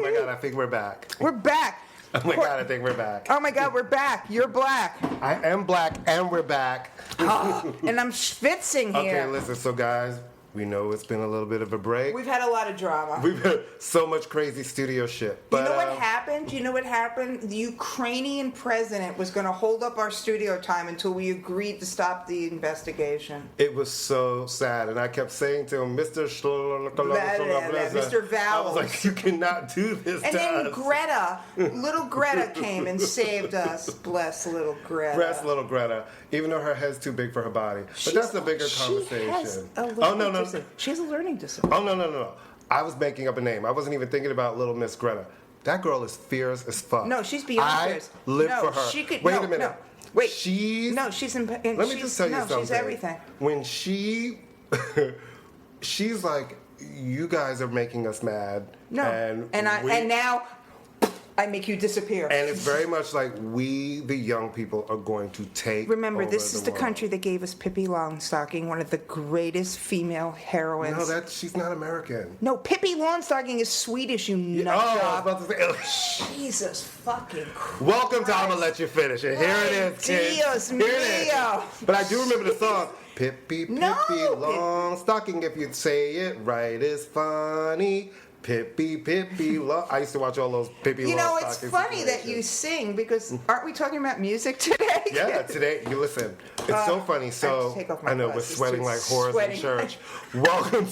my God, I think we're back. We're back. Oh my God, I think we're back. Oh my God, we're back. You're black. I am black, and we're back. And I'm schwitzing here. Okay, listen, so guys, we know it's been a little bit of a break. We've had a lot of drama. We've had so much crazy studio shit. But, you know what happened? You know what happened? The Ukrainian president was going to hold up our studio time until we agreed to stop the investigation. It was so sad, and I kept saying to him, Mr. Mr. Vowels. I was like, you cannot do this and to then us. Greta, little Greta came and saved us. Bless little Greta. Bless little Greta, even though her head's too big for her body. But that's a bigger conversation. She has a learning disability. Oh, no. I was making up a name. I wasn't even thinking about little Miss Greta. That girl is fierce as fuck. No, she's beyond fierce. I live for her. Wait a minute. No. Wait. She's... No, she's... Let me just tell you something. She's everything. When she's like, you guys are making us mad. No. And now... I make you disappear. And it's very much like we, the young people, are going to take Remember, over this is the world. country that gave us Pippi Longstocking, one of the greatest female heroines. No, she's not American. No, Pippi Longstocking is Swedish, you nut I was job. about to say... Jesus fucking Christ. Welcome to immaLetYouFinish, and here it is, kids. Dios Here it mío. is. But I do remember the song. Pippi, Pippi, No. Longstocking, if you say it right, is funny. Pippi, Pippi, I used to watch all those Pippi Longstocking. You know, it's funny that you sing, because aren't we talking about music today? Yeah, today, you listen. It's so funny. So I know we're sweating like whores in church. Welcome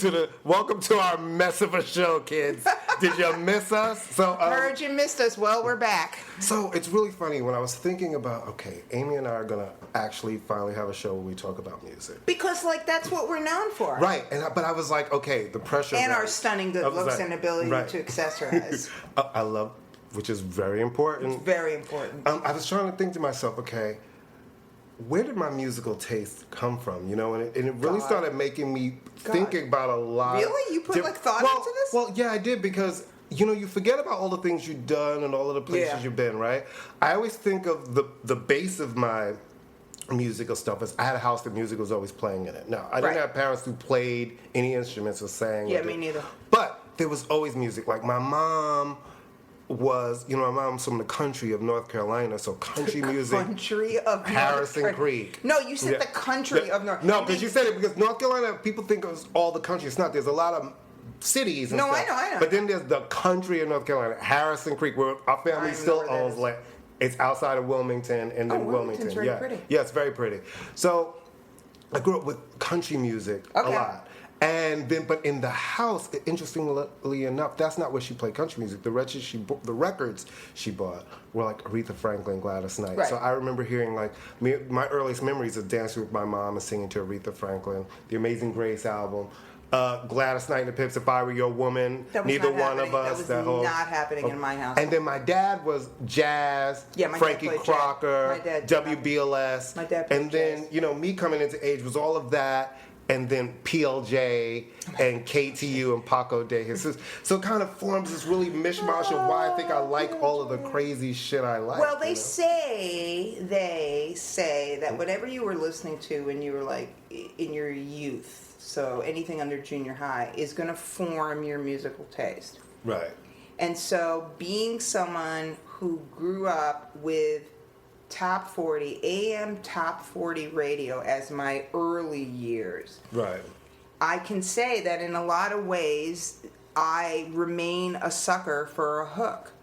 to our mess of a show, kids. Did you miss us? So heard you missed us. Well, we're back. So it's really funny when I was thinking about, okay, Amy and I are gonna actually finally have a show where we talk about music. Because that's what we're known for. Right, but I was like, okay, the pressure. And our stunning good looks and ability to accessorize. I love, which is very important. It's very important. I was trying to think to myself, okay, where did my musical taste come from? You know, and it really started making me thinking about a lot. Really? You put thought into this? Well, yeah, I did, because you forget about all the things you've done and all of the places you've been, right? I always think of the base of my musical stuff is I had a house that music was always playing in it. Now, I didn't have parents who played any instruments or sang. Yeah, me neither. But there was always music. Like my mom was, my mom's from the country of North Carolina, so country music. Country of Harrison Creek. No, you said the country of North. No, because you said it because North Carolina, people think of all the country. It's not. There's a lot of cities and stuff. I know. But then there's the country of North Carolina, Harrison Creek, where our family still owns land. It's outside of Wilmington, and then Wilmington's very pretty. Yeah, it's very pretty. So I grew up with country music a lot. And then, but in the house, interestingly enough, that's not where she played country music. The records she bought were like Aretha Franklin, Gladys Knight. Right. So I remember hearing my earliest memories of dancing with my mom and singing to Aretha Franklin, the Amazing Grace album. Gladys Knight and the Pips, If I Were Your Woman, Neither One of Us. That was not happening in my house. And then my dad was jazz, Frankie Crocker, WBLS. My dad played and then, jazz. Me coming into age was all of that, and then PLJ and KTU and Paco de Jesus. So it kind of forms this really mishmash of why I think I like all of the crazy shit I like. Well, they say that whatever you were listening to when you were in your youth, so anything under junior high, is going to form your musical taste. Right. And so being someone who grew up with top 40, AM top 40 radio as my early years. Right. I can say that in a lot of ways, I remain a sucker for a hook.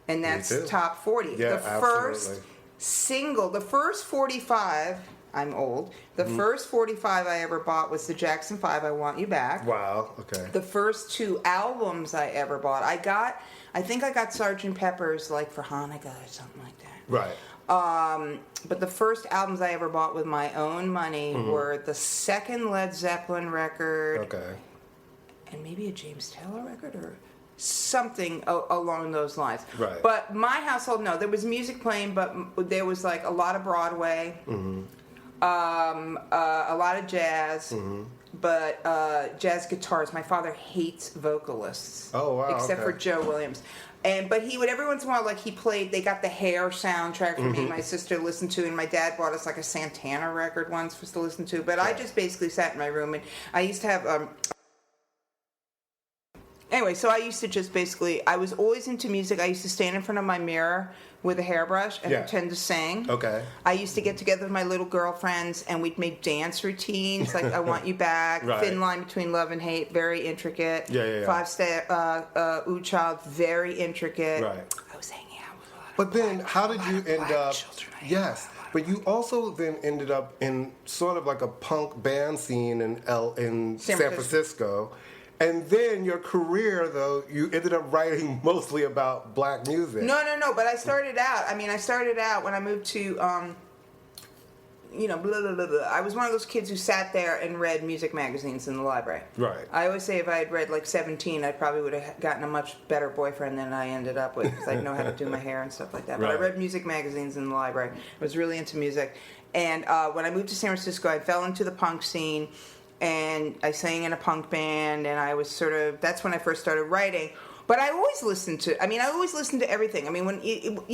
And that's top 40. Yeah, the first single, the first 45... I'm old. The first 45 I ever bought was the Jackson 5, I Want You Back. Wow, okay. The first 2 albums I ever bought, I think I got Sgt. Pepper's for Hanukkah or something like that. Right. But the first albums I ever bought with my own money were the second Led Zeppelin record. Okay. And maybe a James Taylor record or something along those lines. Right. But my household, no, there was music playing, but there was a lot of Broadway. Mm-hmm. A lot of jazz, but jazz guitars. My father hates vocalists. Oh, wow. Except for Joe Williams. But he would every once in a while, he played, they got the Hair soundtrack for me and my sister to listen to, and my dad bought us a Santana record once for us to listen to. But I just basically sat in my room, and I used to have, Anyway, so I used to just basically, I was always into music. I used to stand in front of my mirror with a hairbrush and pretend to sing. Okay. I used to get together with my little girlfriends and we'd make dance routines like I Want You Back, Right. Thin Line Between Love and Hate, very intricate. Yeah. 5-step, Ooh Child, very intricate. Right. I was hanging out with a lot of But then, how did you end black up? children. Yes, but you also then ended up in sort of like a punk band scene in San Francisco. And then your career, though, you ended up writing mostly about black music. No. But I started out when I moved to, blah, blah, blah, blah. I was one of those kids who sat there and read music magazines in the library. Right. I always say if I had read like 17, I probably would have gotten a much better boyfriend than I ended up with because I'd know how to do my hair and stuff like that. But I read music magazines in the library. I was really into music. And when I moved to San Francisco, I fell into the punk scene. And I sang in a punk band, and I was that's when I first started writing. But I always listened to everything. I mean,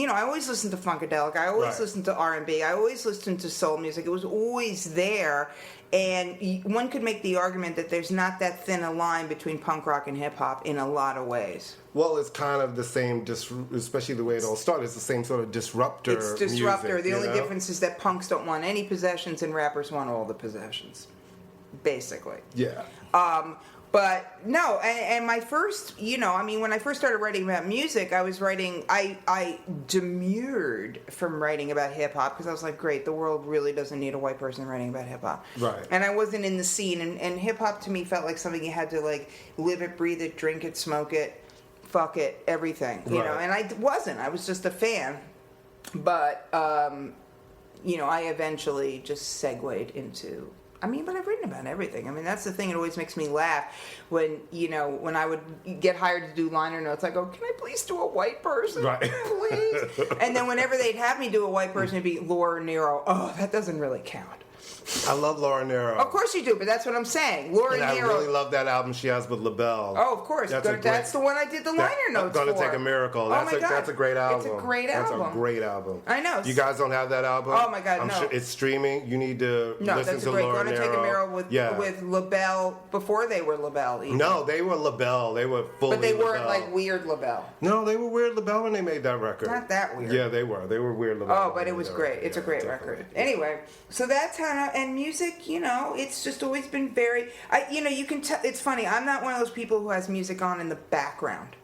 I always listened to Funkadelic. I always listened to R&B. I always listened to soul music. It was always there. And one could make the argument that there's not that thin a line between punk rock and hip-hop in a lot of ways. Well, it's kind of the same, especially the way it all started. It's the same sort of disruptor It's disruptor. Music, the only difference is that punks don't want any possessions and rappers want all the possessions. Basically. Yeah. But no, and my first, when I first started writing about music, I demurred from writing about hip hop because I was like, great, the world really doesn't need a white person writing about hip hop. Right. And I wasn't in the scene, and hip hop to me felt like something you had to like live it, breathe it, drink it, smoke it, fuck it, everything, you know. And I wasn't. I was just a fan. But I eventually just segued into. But I've written about everything. I mean, that's the thing. It always makes me laugh when I would get hired to do liner notes. I go, can I please do a white person? Right. Please. And then whenever they'd have me do a white person, it'd be Laura Nero. Oh, that doesn't really count. I love Laura Nero. Of course you do, but that's what I'm saying. Laura Nero. I really love that album she has with LaBelle. Oh, of course. That's the one I did the liner notes for. Gonna Take a Miracle. That's a great album. It's a great album. That's a great album. I know. You guys don't have that album? Oh, my God, I'm no. sure it's streaming. You need to listen to Laura Nero. Gonna Take a Miracle with LaBelle before they were LaBelle. Even. No, they were LaBelle. They were fully But they weren't LaBelle. like weird LaBelle. No, they were weird LaBelle when they made that record. Not that weird. Yeah, they were. They were weird LaBelle. Oh, but it was great. It's a great record. Anyway, so that's how, and music, it's just always been very, you can tell, it's funny, I'm not one of those people who has music on in the background.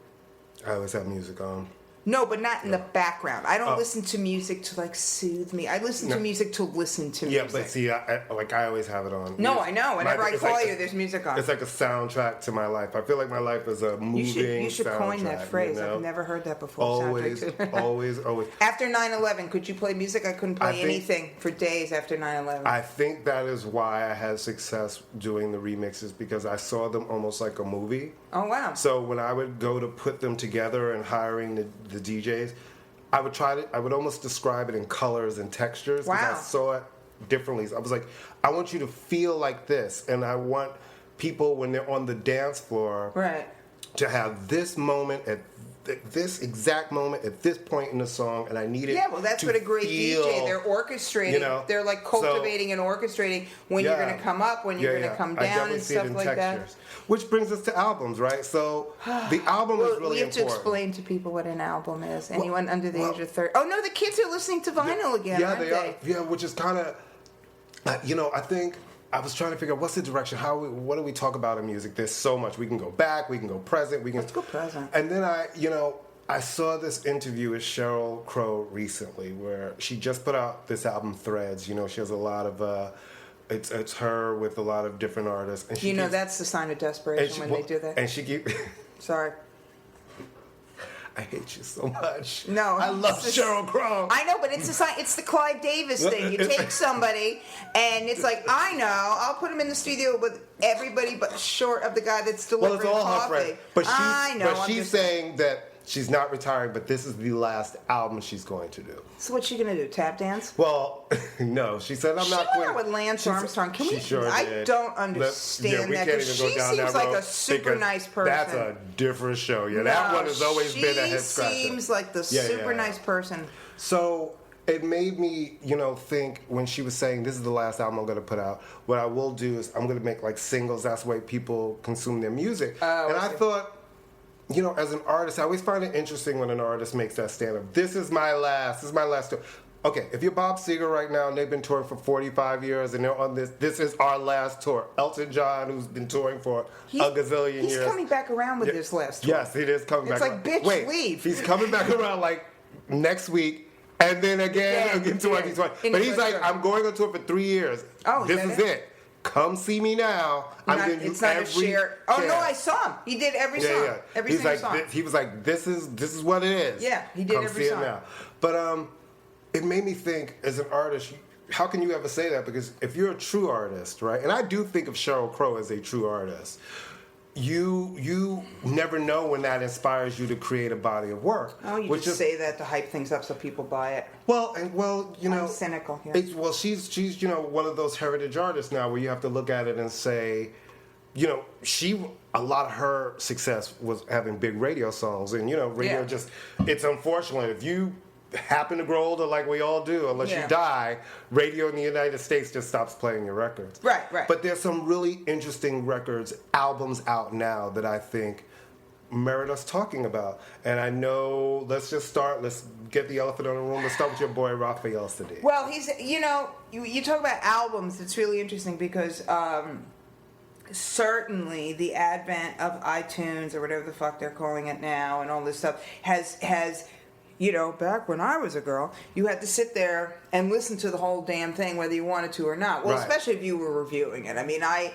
I always have music on. No, but not in the background. I don't listen to music to like soothe me. I listen to music to listen to music. Yeah, but see, I always have it on. No, I know. Whenever I call you, there's music on. It's like a soundtrack to my life. I feel like my life is a moving You should coin that phrase. I've never heard that before. Always. After 9/11, could you play music? I couldn't play anything for days after 9/11. I think that is why I had success doing the remixes, because I saw them almost like a movie. Oh, wow. So when I would go to put them together and hiring the DJs, I would almost describe it in colors and textures. Wow. Because I saw it differently. I was like, I want you to feel like this, and I want people, when they're on the dance floor, to have this moment at this exact moment at this point in the song, and I need it. Yeah, well, that's what a great DJ. They're orchestrating. They're like cultivating and orchestrating when you're going to come up, when you're going to come down, and stuff like textures. That. Which brings us to albums, right? So the album is really important. We have to explain to people what an album is. Anyone under the age of 30. Oh no, the kids are listening to vinyl again, aren't they? Yeah, which is kind of, I think. I was trying to figure out what's the direction. What do we talk about in music? There's so much. We can go back. We can go present. Let's go present. And then I saw this interview with Sheryl Crow recently, where she just put out this album Threads. She has a lot of. It's her with a lot of different artists. And that's the sign of desperation when they do that. And she keeps. Sorry. I hate you so much. No, I love Sheryl Crow. I know, but it's the Clive Davis thing. You take somebody, and it's like, I know, I'll put him in the studio with everybody but short of the guy that's delivering coffee. Well, it's all her friends. But she's just saying that she's not retiring, but this is the last album she's going to do. So what's she going to do? Tap dance? Well, no. She said, I'm not quitting. She went out with Lance Armstrong. I don't understand that, because she seems like a super nice person. That's a different show. Yeah, that one has always been a head scratcher. She seems like the super nice person. So it made me, think when she was saying, this is the last album I'm going to put out, what I will do is I'm going to make like singles. That's the way people consume their music. And I thought, as an artist, I always find it interesting when an artist makes that stand up. This is my last tour. Okay, if you're Bob Seger right now and they've been touring for 45 years and they're on this is our last tour. Elton John, who's been touring for a gazillion years. He's coming back around with this last tour. Yes, it is coming back around. It's like, bitch, leave. He's coming back around like next week and then again 2020. But he's like, I'm going on tour for 3 years. Oh, this is it. Come see me now. I'm going to do every share. Oh, no, I saw him. He did every song. Yeah. Every he's single like, song. He was like, this is what it is. Yeah, he did Come every see song. It now. But it made me think, as an artist, how can you ever say that? Because if you're a true artist, right? And I do think of Sheryl Crow as a true artist. You never know when that inspires you to create a body of work. Oh, you just say that to hype things up so people buy it. Well, I'm cynical here. She's one of those heritage artists now where you have to look at it and say, a lot of her success was having big radio songs, and radio it's unfortunate if you happen to grow older like we all do, unless you die, radio in the United States just stops playing your records. Right. But there's some really interesting albums out now that I think merit us talking about. And I know, let's get the elephant in the room. Let's start with your boy, Raphael Sadiq. Well, he's, you talk about albums, it's really interesting because certainly the advent of iTunes or whatever the fuck they're calling it now and all this stuff has back when I was a girl, you had to sit there and listen to the whole damn thing whether you wanted to or not. Well, especially if you were reviewing it. I mean, I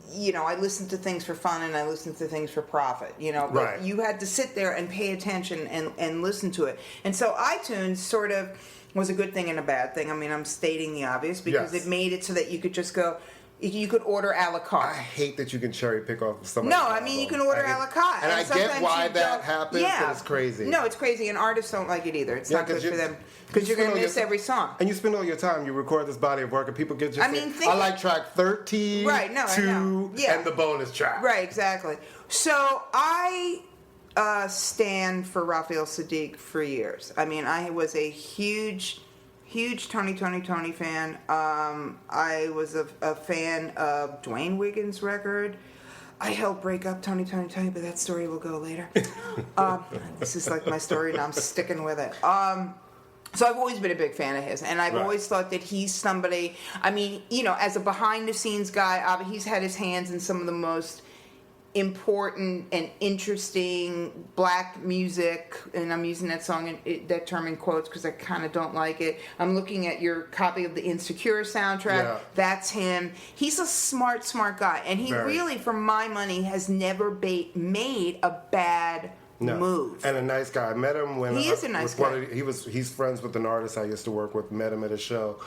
listened to things for fun and I listened to things for profit, but you had to sit there and pay attention and listen to it. And so iTunes sort of was a good thing and a bad thing. I mean, I'm stating the obvious because it made it so that you could just go, you could order a la carte. I hate that you can cherry pick off something. No, I mean, you can order a la carte. And I get why that happens, but it's crazy. No, it's crazy, and artists don't like it either. It's not good for them. Because you're going to miss every song. And you spend all your time, you record this body of work, and people get I like track 13, 2, and the bonus track. Right, exactly. So I stand for Raphael Sadiq for years. I mean, I was a huge Tony fan. I was a fan of Dwayne Wiggins' record. I helped break up Tony, but that story will go later. This is like my story, and I'm sticking with it. So I've always been a big fan of his, and I've always thought that he's somebody, I mean, as a behind-the-scenes guy, he's had his hands in some of the most important and interesting black music, and I'm using that term in quotes because I kind of don't like it. I'm looking at your copy of the Insecure soundtrack. That's him. He's a smart guy, and he really, for my money, has never made a bad move. And a nice guy. I met him when he is a nice guy. He's friends with an artist I used to work with. Met him at a show.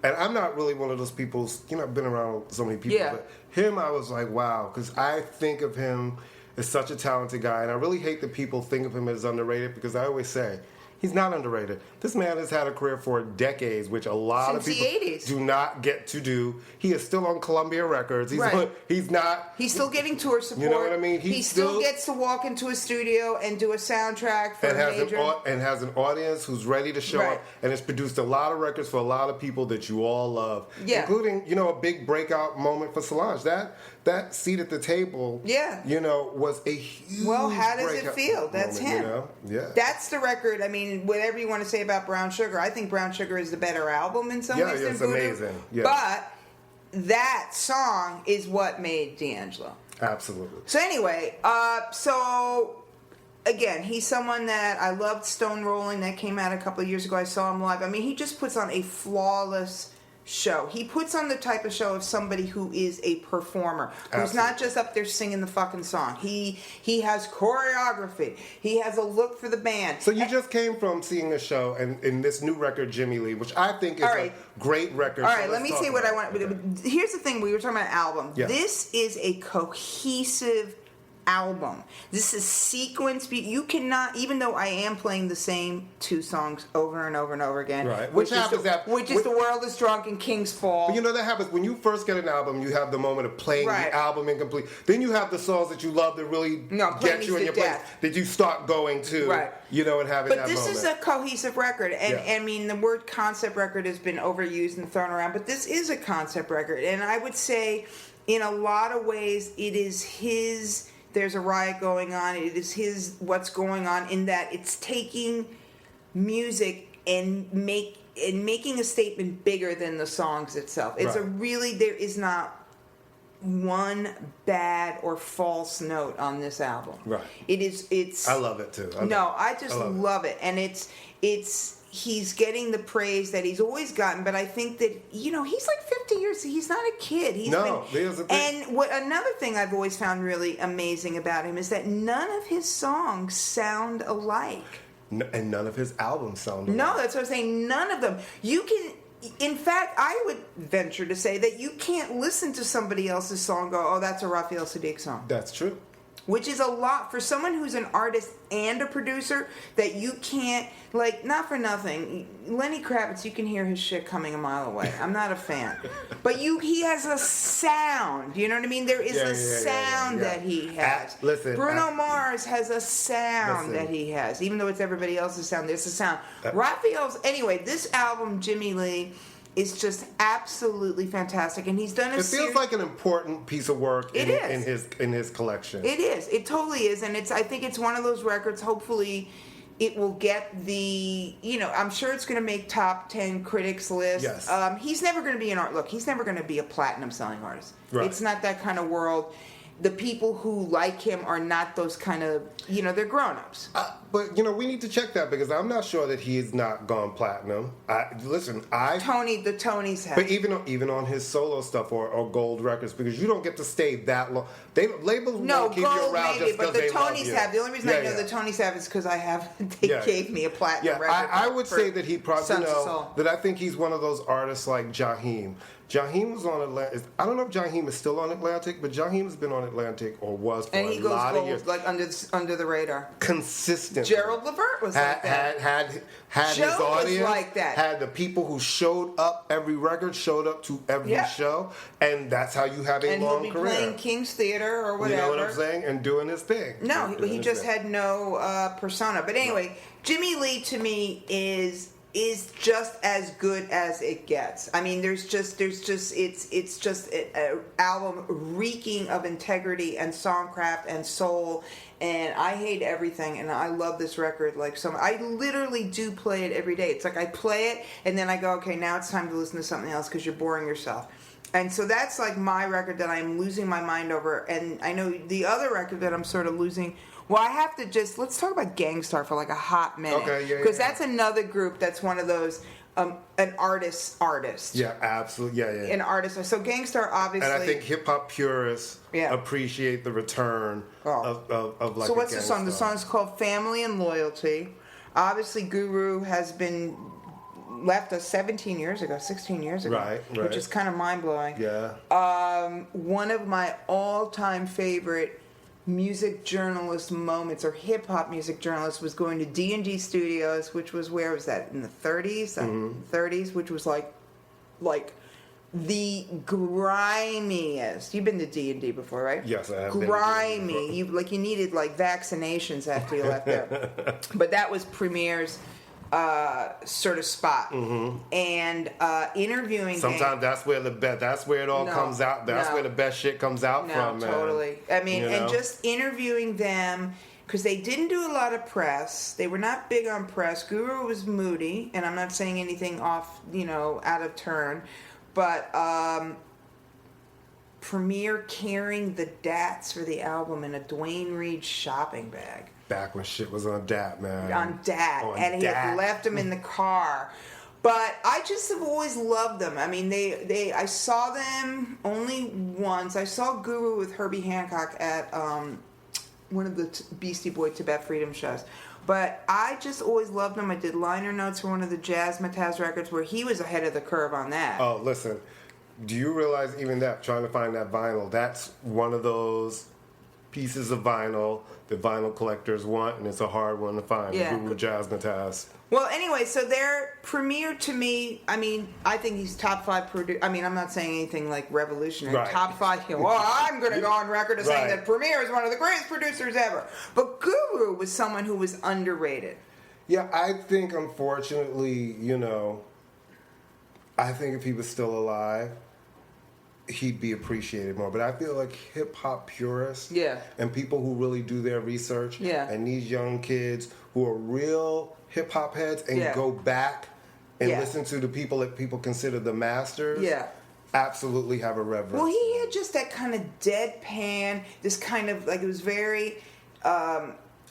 And I'm not really one of those people, I've been around so many people, but him, I was like, wow, because I think of him as such a talented guy, and I really hate that people think of him as underrated, because I always say, he's not underrated. This man has had a career for decades, which a lot of people do not get to do. He is still on Columbia Records. He's not. He's still getting tour support. You know what I mean? He still gets to walk into a studio and do a soundtrack for and has an audience who's ready to show up, and has produced a lot of records for a lot of people that you all love, including a big breakout moment for Solange. That seat at the table, was a huge. Well, how does it feel? That's him. That's the record. I mean, whatever you want to say about Brown Sugar, I think Brown Sugar is the better album in some ways than Voodoo. Amazing. Yeah. But that song is what made D'Angelo. Absolutely. So anyway, again, he's someone that I loved. Stone Rolling, that came out a couple of years ago. I saw him live. I mean, he just puts on a flawless show. He puts on the type of show of somebody who is a performer, who's not just up there singing the fucking song. He has choreography. He has a look for the band. So you just came from seeing the show and in this new record, Jimmy Lee, which I think is a great record. All right, let me say what I want. Here's the thing. We were talking about album. Yeah. This is a cohesive album. This is sequence. You cannot, even though I am playing the same two songs over and over and over again, which is The World is Drunk and King's Fall. But that happens when you first get an album. You have the moment of playing the album incomplete. Then you have the songs that you love that really get you in your place that you start going to, and having that moment. But this is a cohesive record, and I mean the word concept record has been overused and thrown around, but this is a concept record, and I would say in a lot of ways it is his There's a Riot Going On. It is his What's Going On, in that it's taking music and making a statement bigger than the songs itself. It's there is not one bad or false note on this album. Right. It's I love it too. I just love it. And he's getting the praise that he's always gotten, but I think that, he's like 50 years, he's not a kid. And another thing I've always found really amazing about him is that none of his songs sound alike. And none of his albums sound alike. No, that's what I'm saying. None of them. In fact, I would venture to say that you can't listen to somebody else's song and go, oh, that's a Raphael Sadiq song. That's true. Which is a lot for someone who's an artist and a producer, that you can't, not for nothing. Lenny Kravitz, you can hear his shit coming a mile away. I'm not a fan. But he has a sound. You know what I mean? There is a sound that he has. Bruno Mars has a sound that he has. Even though it's everybody else's sound, there's a sound. Raphael's, anyway, this album, Jimmy Lee, is just absolutely fantastic, and he's done It feels like an important piece of work in his collection. It is. It totally is, and I think it's one of those records. Hopefully, it will get the. I'm sure it's going to make top 10 critics list. Yes. He's never going to be he's never going to be a platinum selling artist. Right. It's not that kind of world. The people who like him are not those kind of, they're grown-ups. But, we need to check that, because I'm not sure that he has not gone platinum. The Tonys have. But even on his solo stuff or gold records, because you don't get to stay that long. Labels won't keep you around just because they love you. Tonys have. The only reason I know the Tonys have is because they gave me a platinum record. I would say that he probably that I think he's one of those artists like Jaheim. Jaheim was on Atlantic. I don't know if Jaheim is still on Atlantic, but Jaheim has been on Atlantic or was for a lot of years. And he goes gold, under the radar. Consistent. Gerald Levert was like that. Had his audience. Was like that. Had the people who showed up every record, showed up to every show, and that's how you have a long career. And he'll be playing King's Theater or whatever. You know what I'm saying? And doing his thing. No, he just had no persona. But anyway, Jimmy Lee to me is just as good as it gets. I mean, it's just an album reeking of integrity and songcraft and soul. And I hate everything, and I love this record I literally do play it every day. It's like I play it, and then I go, okay, now it's time to listen to something else because you're boring yourself. And so that's like my record that I'm losing my mind over. And I know the other record that I'm sort of losing. Well, I have to let's talk about Gangstar for like a hot minute. Okay, yeah. Because that's another group that's one of those, an artist. Yeah, absolutely. Yeah. An artist. So Gangstar, obviously. And I think hip-hop purists appreciate the return of like So what's the song? The song is called Family and Loyalty. Obviously, Guru has been left us 16 years ago. Right. Which is kind of mind-blowing. Yeah. One of my all-time favorite music journalist moments, or hip-hop music journalist, was going to D&D Studios, which was, where was that, in the 30s? 30s, which was like the grimiest. You've been to D&D before, right? Yes, I have. Grimy. You needed vaccinations after you left there. But that was Premier's sort of spot. And interviewing sometimes that's where it all comes out. That's where the best shit comes out from. Totally. I mean, and just interviewing them, because they didn't do a lot of press. They were not big on press. Guru was moody, and I'm not saying anything off, out of turn, but Premier carrying the DATs for the album in a Dwayne Reed shopping bag. Back when shit was on DAT, man. On DAT. He had left them in the car. But I just have always loved them. I mean, I saw them only once. I saw Guru with Herbie Hancock at one of the Beastie Boy Tibet Freedom shows. But I just always loved him. I did liner notes for one of the Jazz Mataz records where he was ahead of the curve on that. Oh, listen. Do you realize even that, trying to find that vinyl, that's one of those pieces of vinyl that vinyl collectors want, and it's a hard one to find. Yeah. Guru Jazz Mataz. Well, anyway, so their Premier, to me, I mean, I think he's top 5 producer. I mean, I'm not saying anything like revolutionary. Right. Top 5. Well, I'm going to go on record as saying that Premier is one of the greatest producers ever. But Guru was someone who was underrated. Yeah, I think, unfortunately, I think if he was still alive, he'd be appreciated more. But I feel like hip hop purists, Yeah. and people who really do their research, Yeah. and these young kids who are real hip hop heads and Yeah. go back and Yeah. listen to the people that people consider the masters. Yeah. Absolutely have a reverence. Well, he had just that kind of deadpan, this kind of, like, it was very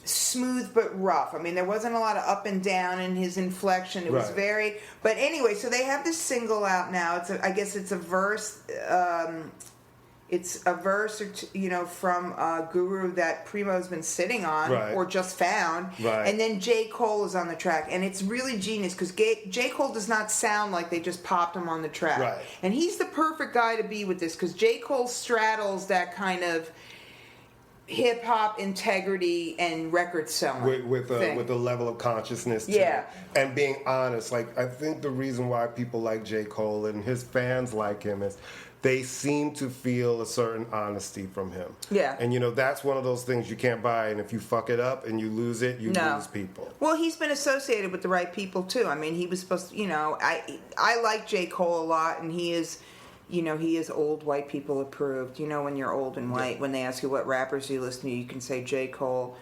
smooth but rough. I mean, there wasn't a lot of up and down in his inflection. It was Right. very, but anyway, so they have this single out now. I guess it's a verse, it's a verse or two, from Guru that Primo's been sitting on, Right. or just found. Right. And then J. Cole is on the track. And it's really genius because J. Cole does not sound like they just popped him on the track. Right. And he's the perfect guy to be with this because J. Cole straddles that kind of hip hop integrity and record selling with a level of consciousness to Yeah. it. And being honest. Like, I think the reason why people like J. Cole and his fans like him is they seem to feel a certain honesty from him. Yeah. And that's one of those things you can't buy, and if you fuck it up and you lose it, you lose people. Well, he's been associated with the right people too. I mean, he was supposed to, I like J. Cole a lot, and he is, he is old white people approved. When you're old and white, when they ask you what rappers you listen to, you can say J. Cole,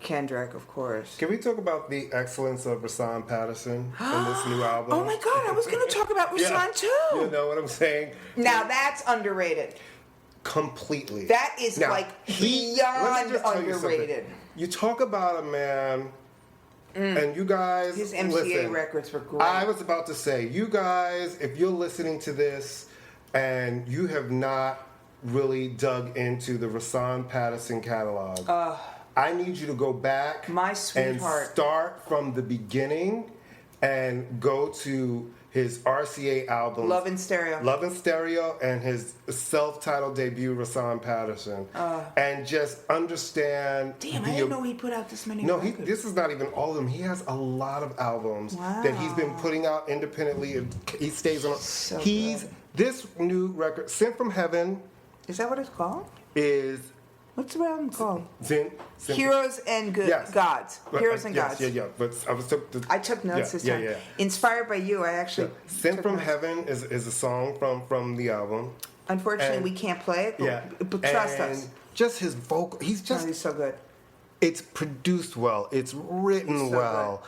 Kendrick, of course. Can we talk about the excellence of Rasan Patterson in this new album? Oh my God, I was going to talk about Rasan too. You know what I'm saying? Now that's underrated. Completely. That is Now, like let me beyond just tell you underrated. something. You talk about a man, and you guys, His MCA listen, records were great. I was about to say, you guys, if you're listening to this and you have not really dug into the Rasan Patterson catalog, I need you to go back My and sweetheart. start from the beginning and go to his RCA album, Love in Stereo. Love in Stereo, and his self-titled debut, Rasan Patterson, and just understand. Damn, I didn't know he put out this many No, records. this is not even all of them. He has a lot of albums that he's been putting out independently. And he stays on. So He's good. this new record, "Sent from Heaven," Is that what it's called? is What's the album called? Sent Heroes and Yes. Gods. But, Heroes and yes, Gods. Yeah. But I took notes this time. Yeah. Inspired by you, I actually. "Sent took from notes. Heaven" is a song from the album. Unfortunately, and- we can't play it, but, Yeah, but trust and us. Just his vocal, he's No, just. he's so good. It's produced well. It's written He's so well.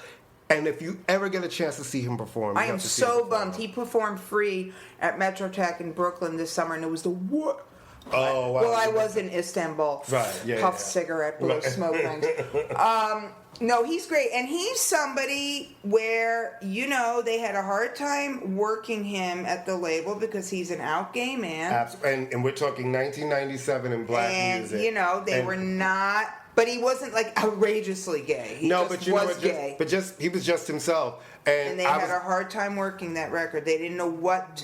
And if you ever get a chance to see him perform, I you am have to see him so perform. bummed. He performed free at Metro Tech in Brooklyn this summer, and it was the worst. Oh, wow. Well, I was in Istanbul. Right, yeah, Puff yeah. cigarette, blow Right. smoke rings. No, he's great. And he's somebody where, they had a hard time working him at the label because he's an out gay man. And we're talking 1997 in black And, music. they And- were not, but he wasn't like outrageously gay. He No, just but you know was what? gay. He was just himself. And they had a hard time working that record. They didn't know what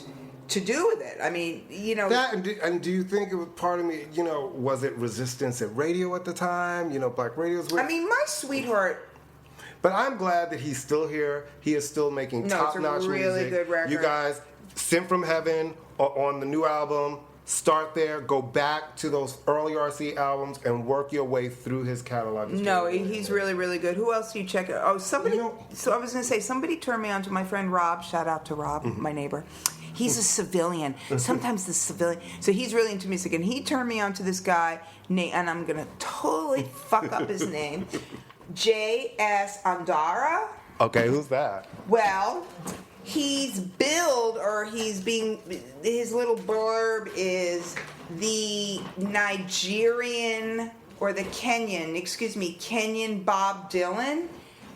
to do with it. I mean, that, and do you think it was part of me, was it resistance at radio at the time? Black radios were. I mean, my sweetheart. But I'm glad that he's still here. He is still making No, it's a top-notch really music. good record. You guys, "Sent from Heaven" on the new album. Start there. Go back to those early RC albums and work your way through his catalog. It's No, really, really he's good. really, really good. Who else do you check out? Oh, somebody. So I was going to say, somebody turned me on to my friend Rob. Shout out to Rob, my neighbor. He's a civilian. Sometimes the civilian. So he's really into music, and he turned me on to this guy, and I'm going to totally fuck up his name. J.S. Andara. Okay, who's that? Well, he's billed, or his little blurb is the Nigerian, or the Kenyan Bob Dylan,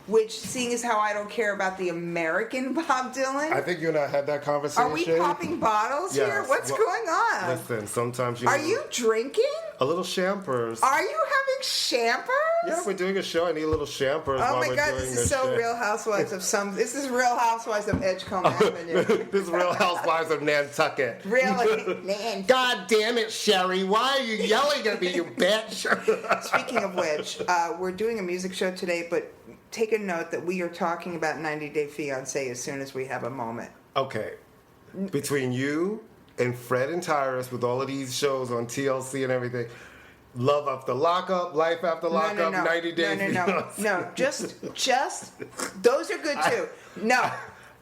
which, seeing as how I don't care about the American Bob Dylan. I think you and I had that conversation. Are we popping bottles here? Yes. What's going on? Listen, sometimes Are you drinking? a little champers? Are you having champers? Yeah, we're doing a show. I need a little champers Oh while my we're God, doing this this is so shit. Real Housewives of This is Real Housewives of Edgecombe Avenue. This is Real Housewives of Nantucket. Really? Man. God damn it, Sherry! Why are you yelling at me, you bitch? Speaking of which, we're doing a music show today, but take a note that we are talking about 90 Day Fiancé as soon as we have a moment. Okay, between you and Fred and Tyrus with all of these shows on TLC and everything, Love After Lockup, Life After Lockup, 90 Days. No, just those are good too. No,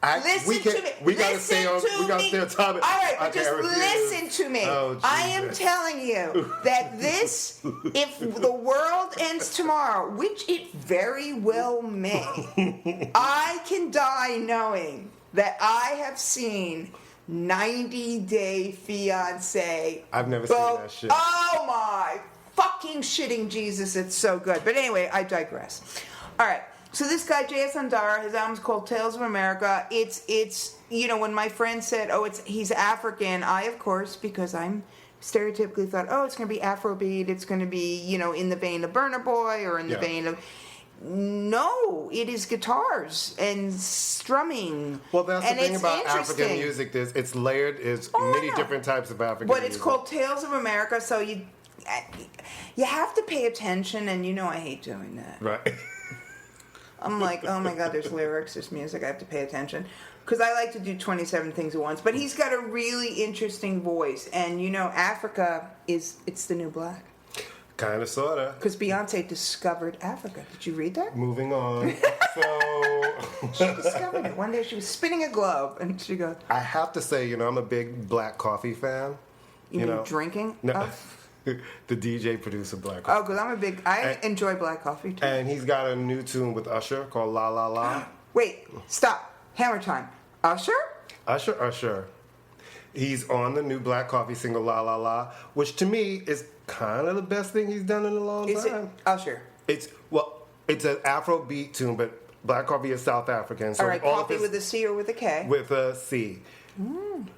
Listen to me. We gotta stay on topic. All right, but just listen to me. Oh, I am telling you that this, if the world ends tomorrow, which it very well may, I can die knowing that I have seen 90 Day Fiancé. I've never seen that shit. Oh my fucking shitting Jesus, it's so good. But anyway, I digress. All right. So this guy, J.S. Andara, his album's called Tales of America. It's when my friend said, he's African, I, of course, because I'm stereotypically thought, it's going to be Afrobeat, it's going to be, in the vein of Burna Boy or in the vein of... No, it is guitars and strumming. Well, that's the thing about African music. It's layered. It's many different types of African music. But it's called Tales of America, so you have to pay attention, and I hate doing that. Right. I'm like, oh my God, there's lyrics, there's music, I have to pay attention. Because I like to do 27 things at once. But he's got a really interesting voice. And Africa it's the new black. Kind of, sort of. Because Beyonce discovered Africa. Did you read that? Moving on. She discovered it. One day she was spinning a globe and she goes... I have to say, I'm a big black coffee fan. You mean drinking? No. The DJ producer Black Coffee. Oh, because I enjoy black coffee too. And he's got a new tune with Usher called La La La. Wait, stop. Hammer time. Usher? Usher. He's on the new Black Coffee single La La La, which to me is kind of the best thing he's done in a long time. Is it Usher? It's an Afrobeat tune, but Black Coffee is South African. So all right, coffee with a C or with a K? With a C.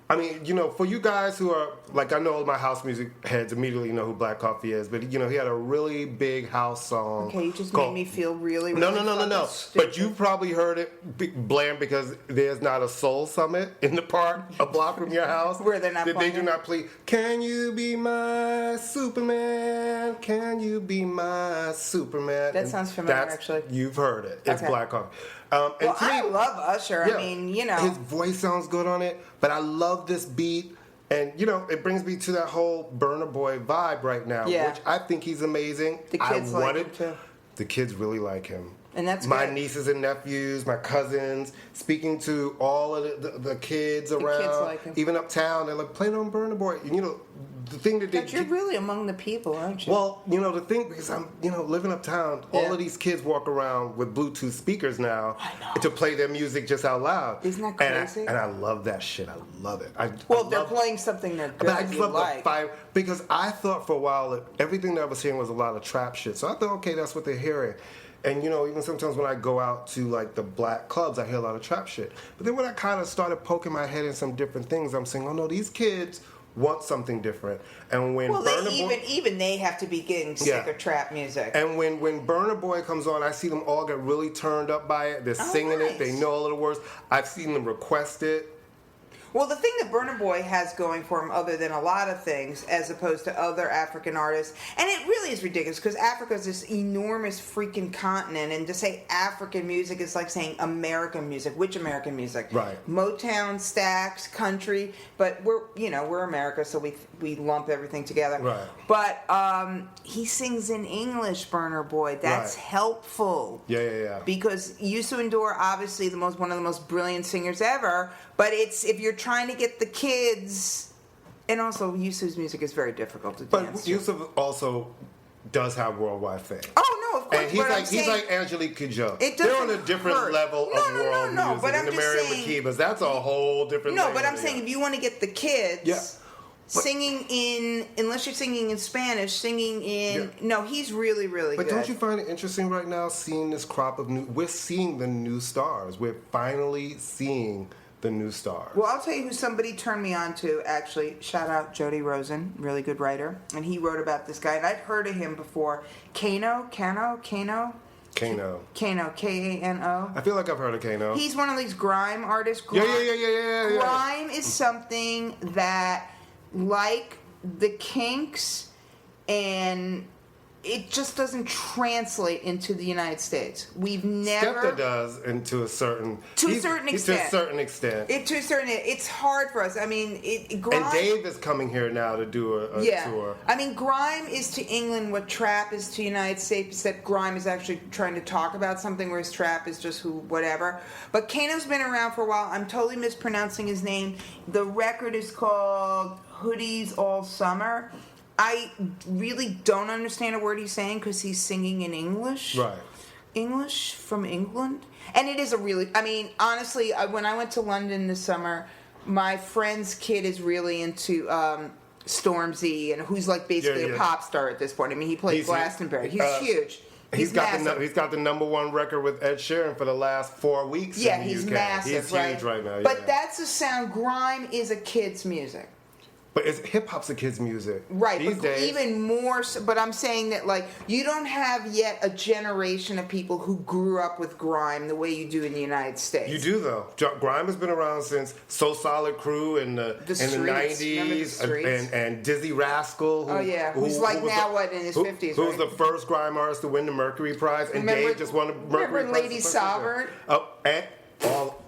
I mean, for you guys who are, I know my house music heads immediately know who Black Coffee is, but, he had a really big house song. Okay, you just made me feel really, really No. stupid. But you probably heard it blamed because there's not a soul summit in the park a block from your house. Where they're not They do not play, can you be my Superman? Can you be my Superman? That sounds familiar, actually. You've heard it. It's Black Coffee. I love Usher. Yeah, I mean, his voice sounds good on it, but I love this beat. And, it brings me to that whole Burna Boy vibe right now, which I think he's amazing. The kids like him, too. The kids really like him. And that's my good. nieces and nephews, my cousins, speaking to all of the kids around. The kids like him. Even uptown, they're like, play it on Burna Boy. And, the thing that but you're really among the people, aren't you? Well, the thing, because I'm, living uptown, all of these kids walk around with Bluetooth speakers now to play their music just out loud. Isn't that crazy? And I love that shit. I love it. They're playing something they're good. But I just love the vibe, because I thought for a while that everything that I was hearing was a lot of trap shit. So I thought, okay, that's what they're hearing. And, even sometimes when I go out to, the black clubs, I hear a lot of trap shit. But then when I kind of started poking my head in some different things, I'm saying, oh, no, these kids want something different. And when even they have to be getting sick of trap music. And when Burna Boy comes on, I see them all get really turned up by it. They're singing it. They know all of the words. I've seen them request it. Well, the thing that Burna Boy has going for him, other than a lot of things, as opposed to other African artists, and it really is ridiculous because Africa is this enormous freaking continent, and to say African music is like saying American music. Which American music? Right. Motown, Stax, country, but we're America, so we lump everything together. Right. But he sings in English, Burna Boy. That's helpful. Yeah. Because Youssou N'Dour, obviously one of the most brilliant singers ever, but it's if you're trying to get the kids, and also Youssou's music is very difficult to dance to. But Youssou also does have worldwide fame. Oh no, of course. And he's like Angelique Kidjo. They're on a different level of world music. But and the Miriam Makebas, that's a whole different. No, but I'm saying if you want to get the kids. Singing unless you're singing in Spanish, no, he's really, really good. But don't you find it interesting right now seeing this crop of we're seeing the new stars. We're finally seeing the new stars. Well, I'll tell you who somebody turned me on to, actually. Shout out Jody Rosen, really good writer. And he wrote about this guy, and I'd heard of him before. Kano, K-A-N-O. K-A-N-O. I feel like I've heard of Kano. He's one of these grime artists. Yeah. Grime is something that, like the Kinks and it just doesn't translate into the United States. We've never. Skepta does, and to a certain extent. To a certain extent. It's hard for us. I mean, grime, and Dave is coming here now to do a tour. I mean, grime is to England what trap is to United States, except grime is actually trying to talk about something, whereas trap is just whatever. But Kano's been around for a while. I'm totally mispronouncing his name. The record is called Hoodies All Summer. I really don't understand a word he's saying because he's singing in English. Right. English from England. And it is honestly, when I went to London this summer, my friend's kid is really into Stormzy, and who's like basically a pop star at this point. I mean, he played Glastonbury. He's huge. He's got the #1 record with Ed Sheeran for the last 4 weeks. Yeah, in the he's UK. massive. He's huge right now. But that's a sound. Grime is a kid's music. But hip hop's a kid's music, right? These days, even more. So, but I'm saying that you don't have yet a generation of people who grew up with grime the way you do in the United States. You do though. Grime has been around since So Solid Crew in the '90s, and Dizzy Rascal. Who's now in his 50s? Who was the first grime artist to win the Mercury Prize? And Dave just won the Mercury Prize. Remember Lady Sovereign? Oh, and all.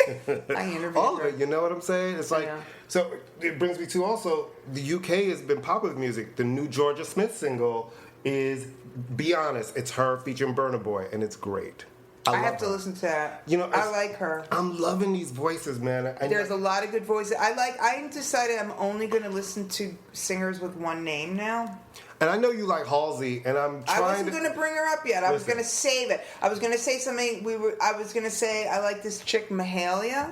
I interviewed all of her. it. You know what I'm saying? It's like. So it brings me to also the UK has been popular with music. The new Georgia Smith single is "Be Honest." It's her featuring Burna Boy, and it's great. I have to listen to that. I like her. I'm loving these voices, man. There's a lot of good voices. I decided I'm only going to listen to singers with one name now. And I know you like Halsey, and I wasn't going to bring her up yet. I was going to save it. I was going to say something. I was going to say I like this chick Mahalia.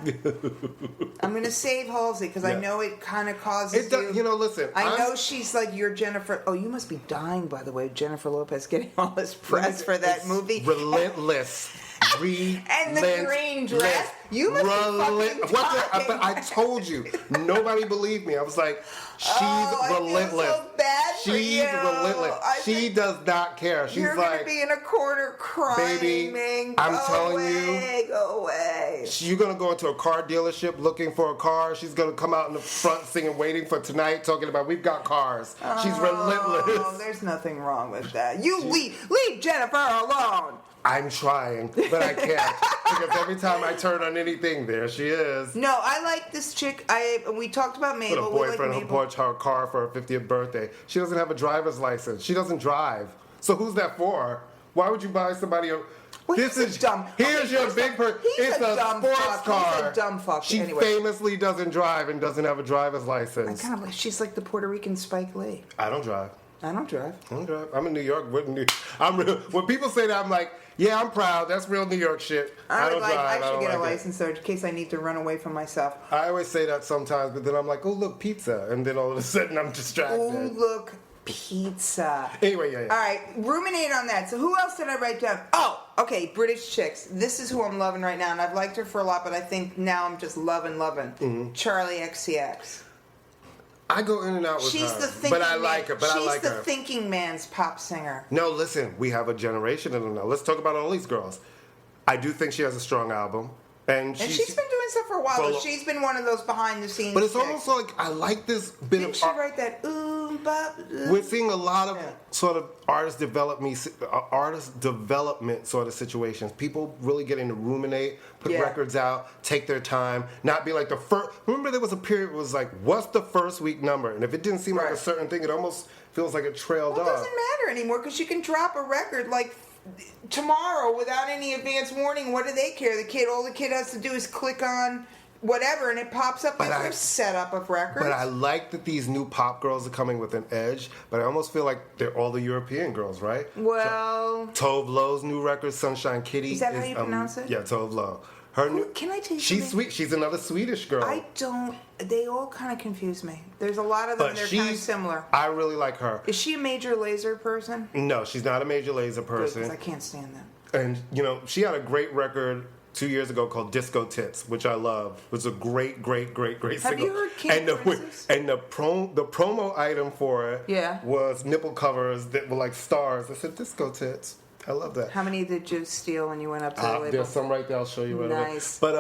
I'm going to save Halsey because I know it kind of causes listen. I know she's like your Jennifer. Oh, you must be dying, by the way, Jennifer Lopez getting all this press for that movie. Relentless. And the green dress. You must be fucking dying. I told you. Nobody believed me. I was like, she's relentless. I feel so bad for She's you. relentless. She does not care. She's you're like, gonna be in a corner crying. Baby, I'm telling you. Go away. You're gonna go into a car dealership looking for a car. She's gonna come out in the front singing "Waiting for Tonight," talking about we've got cars. She's relentless. Oh, there's nothing wrong with that. You leave Jennifer alone. I'm trying, but I can't. Because every time I turn on anything, there she is. No, I like this chick. We talked about Mabel. Put a boyfriend who bought her car for her 50th birthday. She doesn't have a driver's license. She doesn't drive. So who's that for? Why would you buy somebody a... Well, this is dumb. Here's your big person. It's a sports car. He's a dumb fuck. She famously doesn't drive and doesn't have a driver's license. She's like the Puerto Rican Spike Lee. I don't drive. I don't drive. I'm in New York. When people say that, I'm like, yeah, I'm proud. That's real New York shit. I don't drive. I should get a license though, in case I need to run away from myself. I always say that sometimes, but then I'm like, oh, look, pizza. And then all of a sudden I'm distracted. Oh, look, pizza. Anyway, yeah. All right, ruminate on that. So who else did I write down? Oh, okay, British chicks. This is who I'm loving right now, and I've liked her for a lot, but I think now I'm just loving. Mm-hmm. Charlie XCX. I go in and out with She's her, the thinking but I like her. She's the thinking man's pop singer. No, listen, we have a generation of them now. Let's talk about all these girls. I do think she has a strong album. And she's been doing stuff for a while, but she's been one of those behind the scenes. But it's almost like I like this bit Didn't of she write that We're seeing a lot of sort of artist development sort of situations. People really getting to ruminate, put records out, take their time, not be like the first. Remember, there was a period where it was like, what's the first week number? And if it didn't seem like a certain thing, it almost feels like it trailed off. It doesn't matter anymore because you can drop a record like tomorrow without any advance warning. What do they care? All the kid has to do is click on whatever and it pops up. There's no setup of records. But I like that these new pop girls are coming with an edge, but I almost feel like they're all the European girls, right? Well, Tove Lo's new record, Sunshine Kitty. Is that how you pronounce it? Yeah, Tove Lo. Can I tell you she's something? sweet. She's another Swedish girl. They all kind of confuse me. There's a lot of them, and they're kind of similar. I really like her. Is she a Major Lazer person? No, she's not a Major Lazer person. Good, 'cause I can't stand them. And, she had a great record 2 years ago called Disco Tits, which I love. It was a great single. Have you heard King Princess? And the promo item for it was nipple covers that were like stars. I said, Disco Tits. I love that. How many did you steal when you went up to the label? There's some right there. I'll show you right away. Nice. But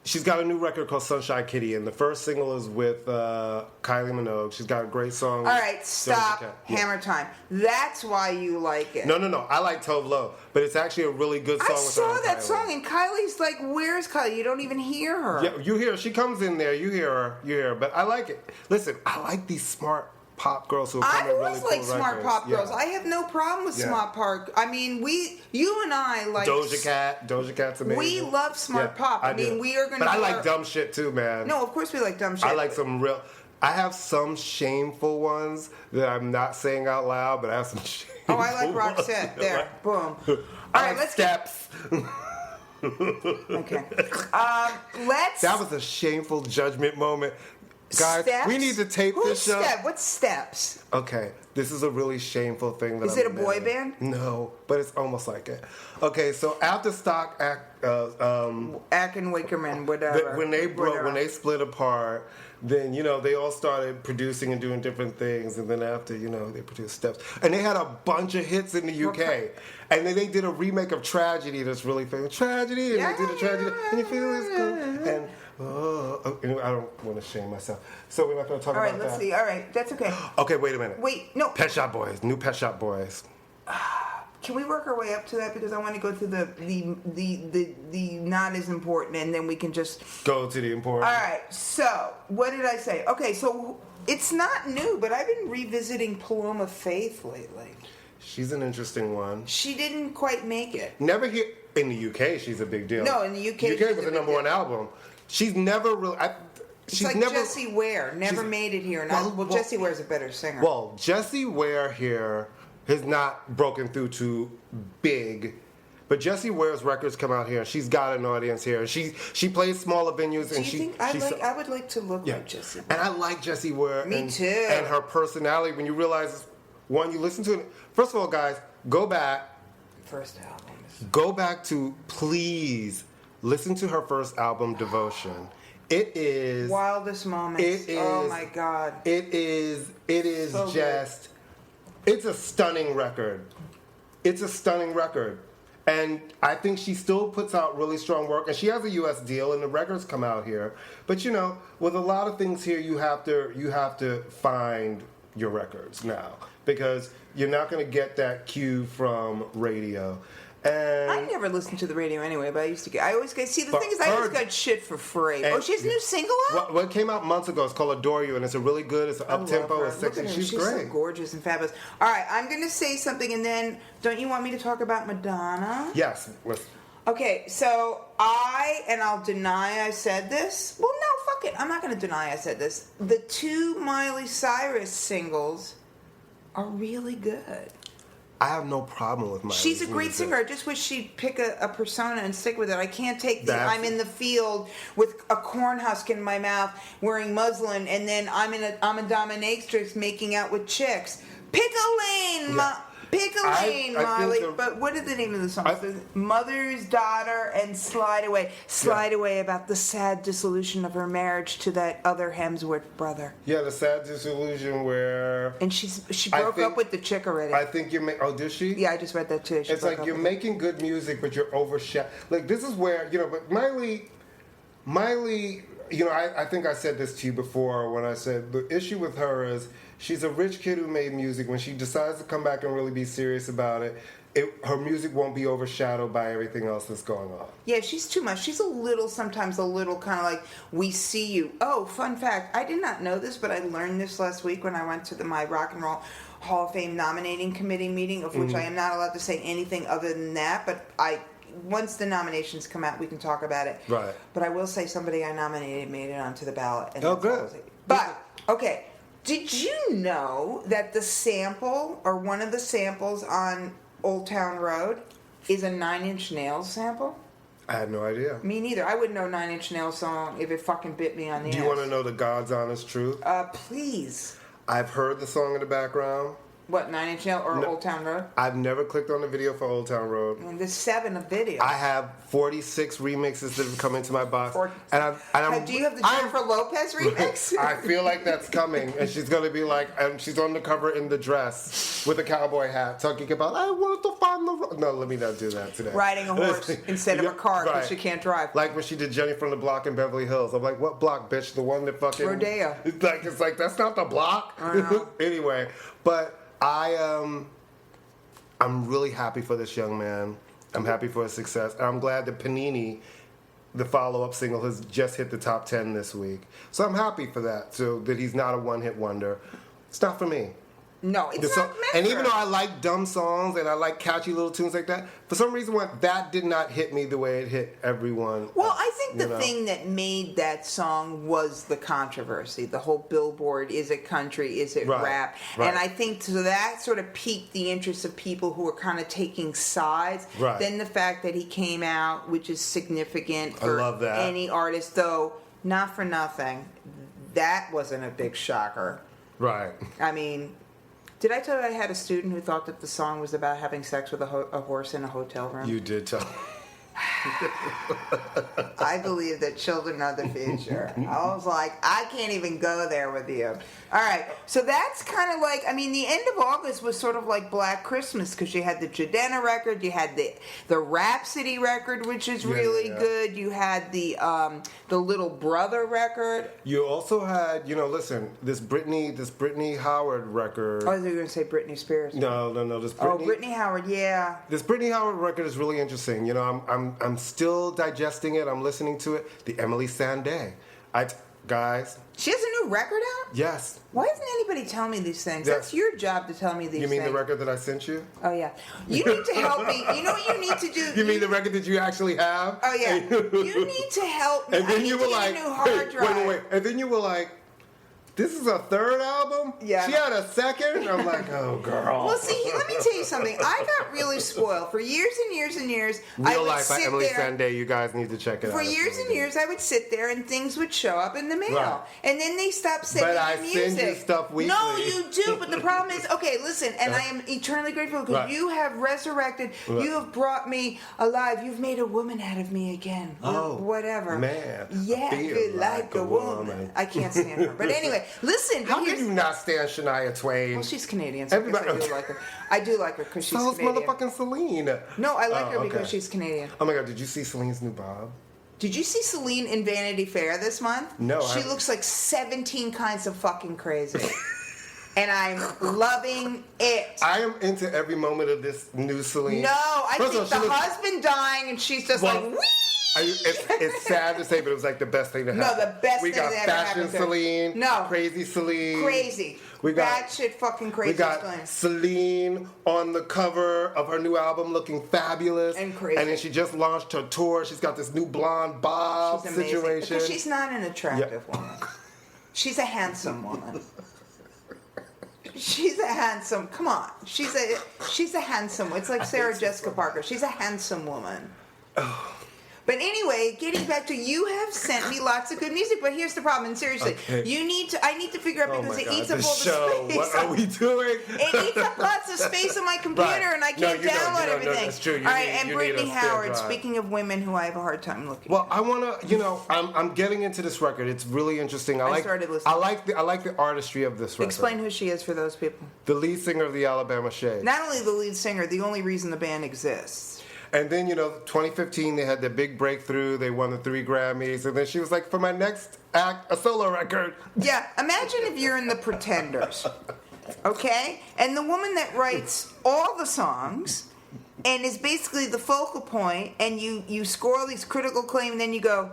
she's got a new record called Sunshine Kitty, and the first single is with Kylie Minogue. She's got a great song. All right, stop. Hammer time. That's why you like it. No. I like Tove Lo, but it's actually a really good song. I saw that song, and Kylie's like, where's Kylie? You don't even hear her. Yeah, you hear her. She comes in there. You hear her. But I like it. Listen, I like these smart pop girls who come in really cool records. I always like smart pop girls. I have no problem with smart pop. I mean, you and I like Doja Cat. Doja Cat's amazing. We love smart pop. I mean, we are going to. But I like dumb shit too, man. No, of course we like dumb shit. I like some real. I have some shameful ones that I'm not saying out loud, but I have some shameful I like Roxette. There, boom. All right, let's Steps. Okay. That was a shameful judgment moment. Guys, Steps? we need to tape this show. What's Steps? Okay, this is a really shameful thing. Is it a boy band? No, but it's almost like it. Okay, so after Stock Ack and Wickerman, whatever. When they split apart, then they all started producing and doing different things, and then after they produced Steps, and they had a bunch of hits in the UK, and then they did a remake of Tragedy that's really famous. Tragedy, and they did a Tragedy, and you feel it's good, and. I don't want to shame myself. So we're not going to talk about that. All right, let's see. All right, that's okay. Okay, wait a minute. Wait, no. Pet Shop Boys. New Pet Shop Boys. Can we work our way up to that? Because I want to go through the not as important, and then we can just... Go to the important. All right, so what did I say? Okay, so it's not new, but I've been revisiting Paloma Faith lately. She's an interesting one. She didn't quite make it. Never here... In the UK, she's a big deal. No, in the UK... UK was the number one album. She's never really... She's like never, Jessie Ware. Never made it here. Well, Jessie Ware's a better singer. Well, Jessie Ware here has not broken through to big, but Jessie Ware's records come out here. She's got an audience here. She plays smaller venues. Do you think I would like to look like Jessie Ware. And I like Jessie Ware. Me too. And her personality. When you realize, one, you listen to it. First of all, guys, go back. First album. Go back to, please, listen to her first album, Devotion. It is... Wildest Moments. It is... Oh, my God. It is so just... Good. It's a stunning record. It's a stunning record. And I think she still puts out really strong work. And she has a U.S. deal, and the records come out here. But, with a lot of things here, you have to find your records now. Because you're not going to get that cue from radio. And I never listened to the radio anyway, but I used to get. I always get. See, the thing is, I always got shit for free. She has a new single out. Well, it came out months ago. It's called Adore You, and it's a really good. It's an up tempo. It's sexy. She's great. So gorgeous and fabulous. All right, I'm going to say something, and then don't you want me to talk about Madonna? Yes. Okay, so I'll deny I said this. Well, no, fuck it. I'm not going to deny I said this. The 2 Miley Cyrus singles are really good. I have no problem with Miley. She's a great singer. I just wish she'd pick a persona and stick with it. I can't take I'm in the field with a corn husk in my mouth wearing muslin, and then I'm a dominatrix making out with chicks. Pick a lane, pick a lane, Miley. But what is the name of the song? Mother's Daughter and Slide Away. Slide Away about the sad dissolution of her marriage to that other Hemsworth brother. Yeah, the sad dissolution where... And she broke up with the chick already. I think you're... Oh, did she? Yeah, I just read that too. It's like you're making good music, but you're overshadowed. Like, this is where, but Miley, I think I said this to you before when I said the issue with her is she's a rich kid who made music. When she decides to come back and really be serious about it, her music won't be overshadowed by everything else that's going on. Yeah, she's too much. She's sometimes a little kind of like, we see you. Oh, fun fact. I did not know this, but I learned this last week when I went to my Rock and Roll Hall of Fame nominating committee meeting, of which I am not allowed to say anything other than that, but once the nominations come out, we can talk about it. Right. But I will say somebody I nominated made it onto the ballot. And good. But, okay, did you know that the sample, or one of the samples on Old Town Road, is a 9 Inch Nails sample? I had no idea. Me neither. I wouldn't know 9 Inch Nails song if it fucking bit me on the ass. Do you want to know the God's honest truth? Please. I've heard the song in the background. What, 9 Inch Nails or No, Old Town Road? I've never clicked on the video for Old Town Road. And there's 7 of videos. I have 46 remixes that have come into my box. Do you have the Jennifer Lopez remix? I feel like that's coming, and she's gonna be like, and she's on the cover in the dress with a cowboy hat, talking about, I want to find the road. No, let me not do that today. Riding a horse instead of a car because she can't drive. Like when she did Jenny from the Block in Beverly Hills. I'm like, what block, bitch? The one that fucking Rodeo. It's like that's not the block. I know. Anyway, but I'm really happy for this young man. I'm happy for his success. And I'm glad that Panini, the follow-up single, has just hit the top 10 this week. So I'm happy for that, so that he's not a one-hit wonder. It's not for me. No, it's not meant And for even though I like dumb songs and I like catchy little tunes like that, for some reason that did not hit me the way it hit everyone. Well, I think the thing that made that song was the controversy. The whole Billboard, is it country, is it rap? Right. And I think so that sort of piqued the interest of people who were kind of taking sides. Right. Then the fact that he came out, which is significant I for love that. any artist, though not for nothing, that wasn't a big shocker. Right. I mean, did I tell you I had a student who thought that the song was about having sex with a horse in a hotel room? You did tell. I believe that children are the future. I was like, I can't even go there with you. All right, so that's kind of like, I mean, the end of August was sort of like Black Christmas because you had the Jadena record, you had the Rhapsody record, which is really good. You had the Little Brother record. You also had, listen, this Brittany Howard record. Oh, I thought you were going to say Britney Spears. No, this Brittany. Oh, Brittany Howard, yeah. This Brittany Howard record is really interesting. I'm still digesting it. I'm listening to it. The Emily Sandé. Guys. She has a new record out? Yes. Why doesn't anybody tell me these things? That's your job to tell me these things. You mean the record that I sent you? Oh, yeah. You need to help me. You know what you need to do? You mean the record that you actually have? Oh, yeah. You need to help me. And then I you need were to like, get a new hard drive. wait. And then you were like, this is a third album? Yeah. She had a second? I'm like, oh, girl. Well, see, let me tell you something. I got really spoiled. For years and years and years, I Real would Life by sit Emily there. Sandé. You guys need to check it out. For years and years, I would sit there and things would show up in the mail. Right. And then they stopped sending But I me music. send you stuff weekly. No, you do. But the problem is, okay, listen, and I am eternally grateful because you have resurrected. Right. You have brought me alive. You've made a woman out of me again. Oh, whatever. Man. Yeah, I feel like a woman. I can't stand her. But anyway, listen. How can you not stand Shania Twain? Well, she's Canadian, so I guess I do like her. I do like her because she's So is Canadian. motherfucking Celine. No, I like her because okay. she's Canadian. Oh my God, did you see Celine's new bob? Did you see Celine in Vanity Fair this month? No, She looks like 17 kinds of fucking crazy. And I'm loving it. I am into every moment of this new Celine. No, I First think of all, the husband dying and she's just like, whee! It's sad to say, but it was like the best thing to happen. No, the best we thing got that ever fashion happened to her. Celine. No. Crazy Celine. Crazy. We got batshit fucking crazy We got Celine. Celine on the cover of her new album looking fabulous. And crazy. And then she just launched her tour. She's got this new blonde bob She's amazing. situation. Because she's not an attractive woman. She's a handsome woman. She's a handsome. Come on. She's a handsome. It's like Sarah Jessica Parker. She's a handsome woman. But anyway, getting back to you have sent me lots of good music, but here's the problem. And seriously, I need to figure out because it eats up all the space. What are we doing? It eats up lots of space on my computer, and I can't download everything. That's true. All right, and Brittany Howard. Speaking of women who I have a hard time looking. Well, I want to, I'm getting into this record. It's really interesting. I started listening. I like the artistry of this record. Explain who she is for those people. The lead singer of the Alabama Shakes. Not only the lead singer, the only reason the band exists. And then, 2015, they had the big breakthrough. They won the 3 Grammys. And then she was like, for my next act, a solo record. Yeah, imagine if you're in the Pretenders, okay? And the woman that writes all the songs and is basically the focal point, and you score all these critical acclaim, and then you go,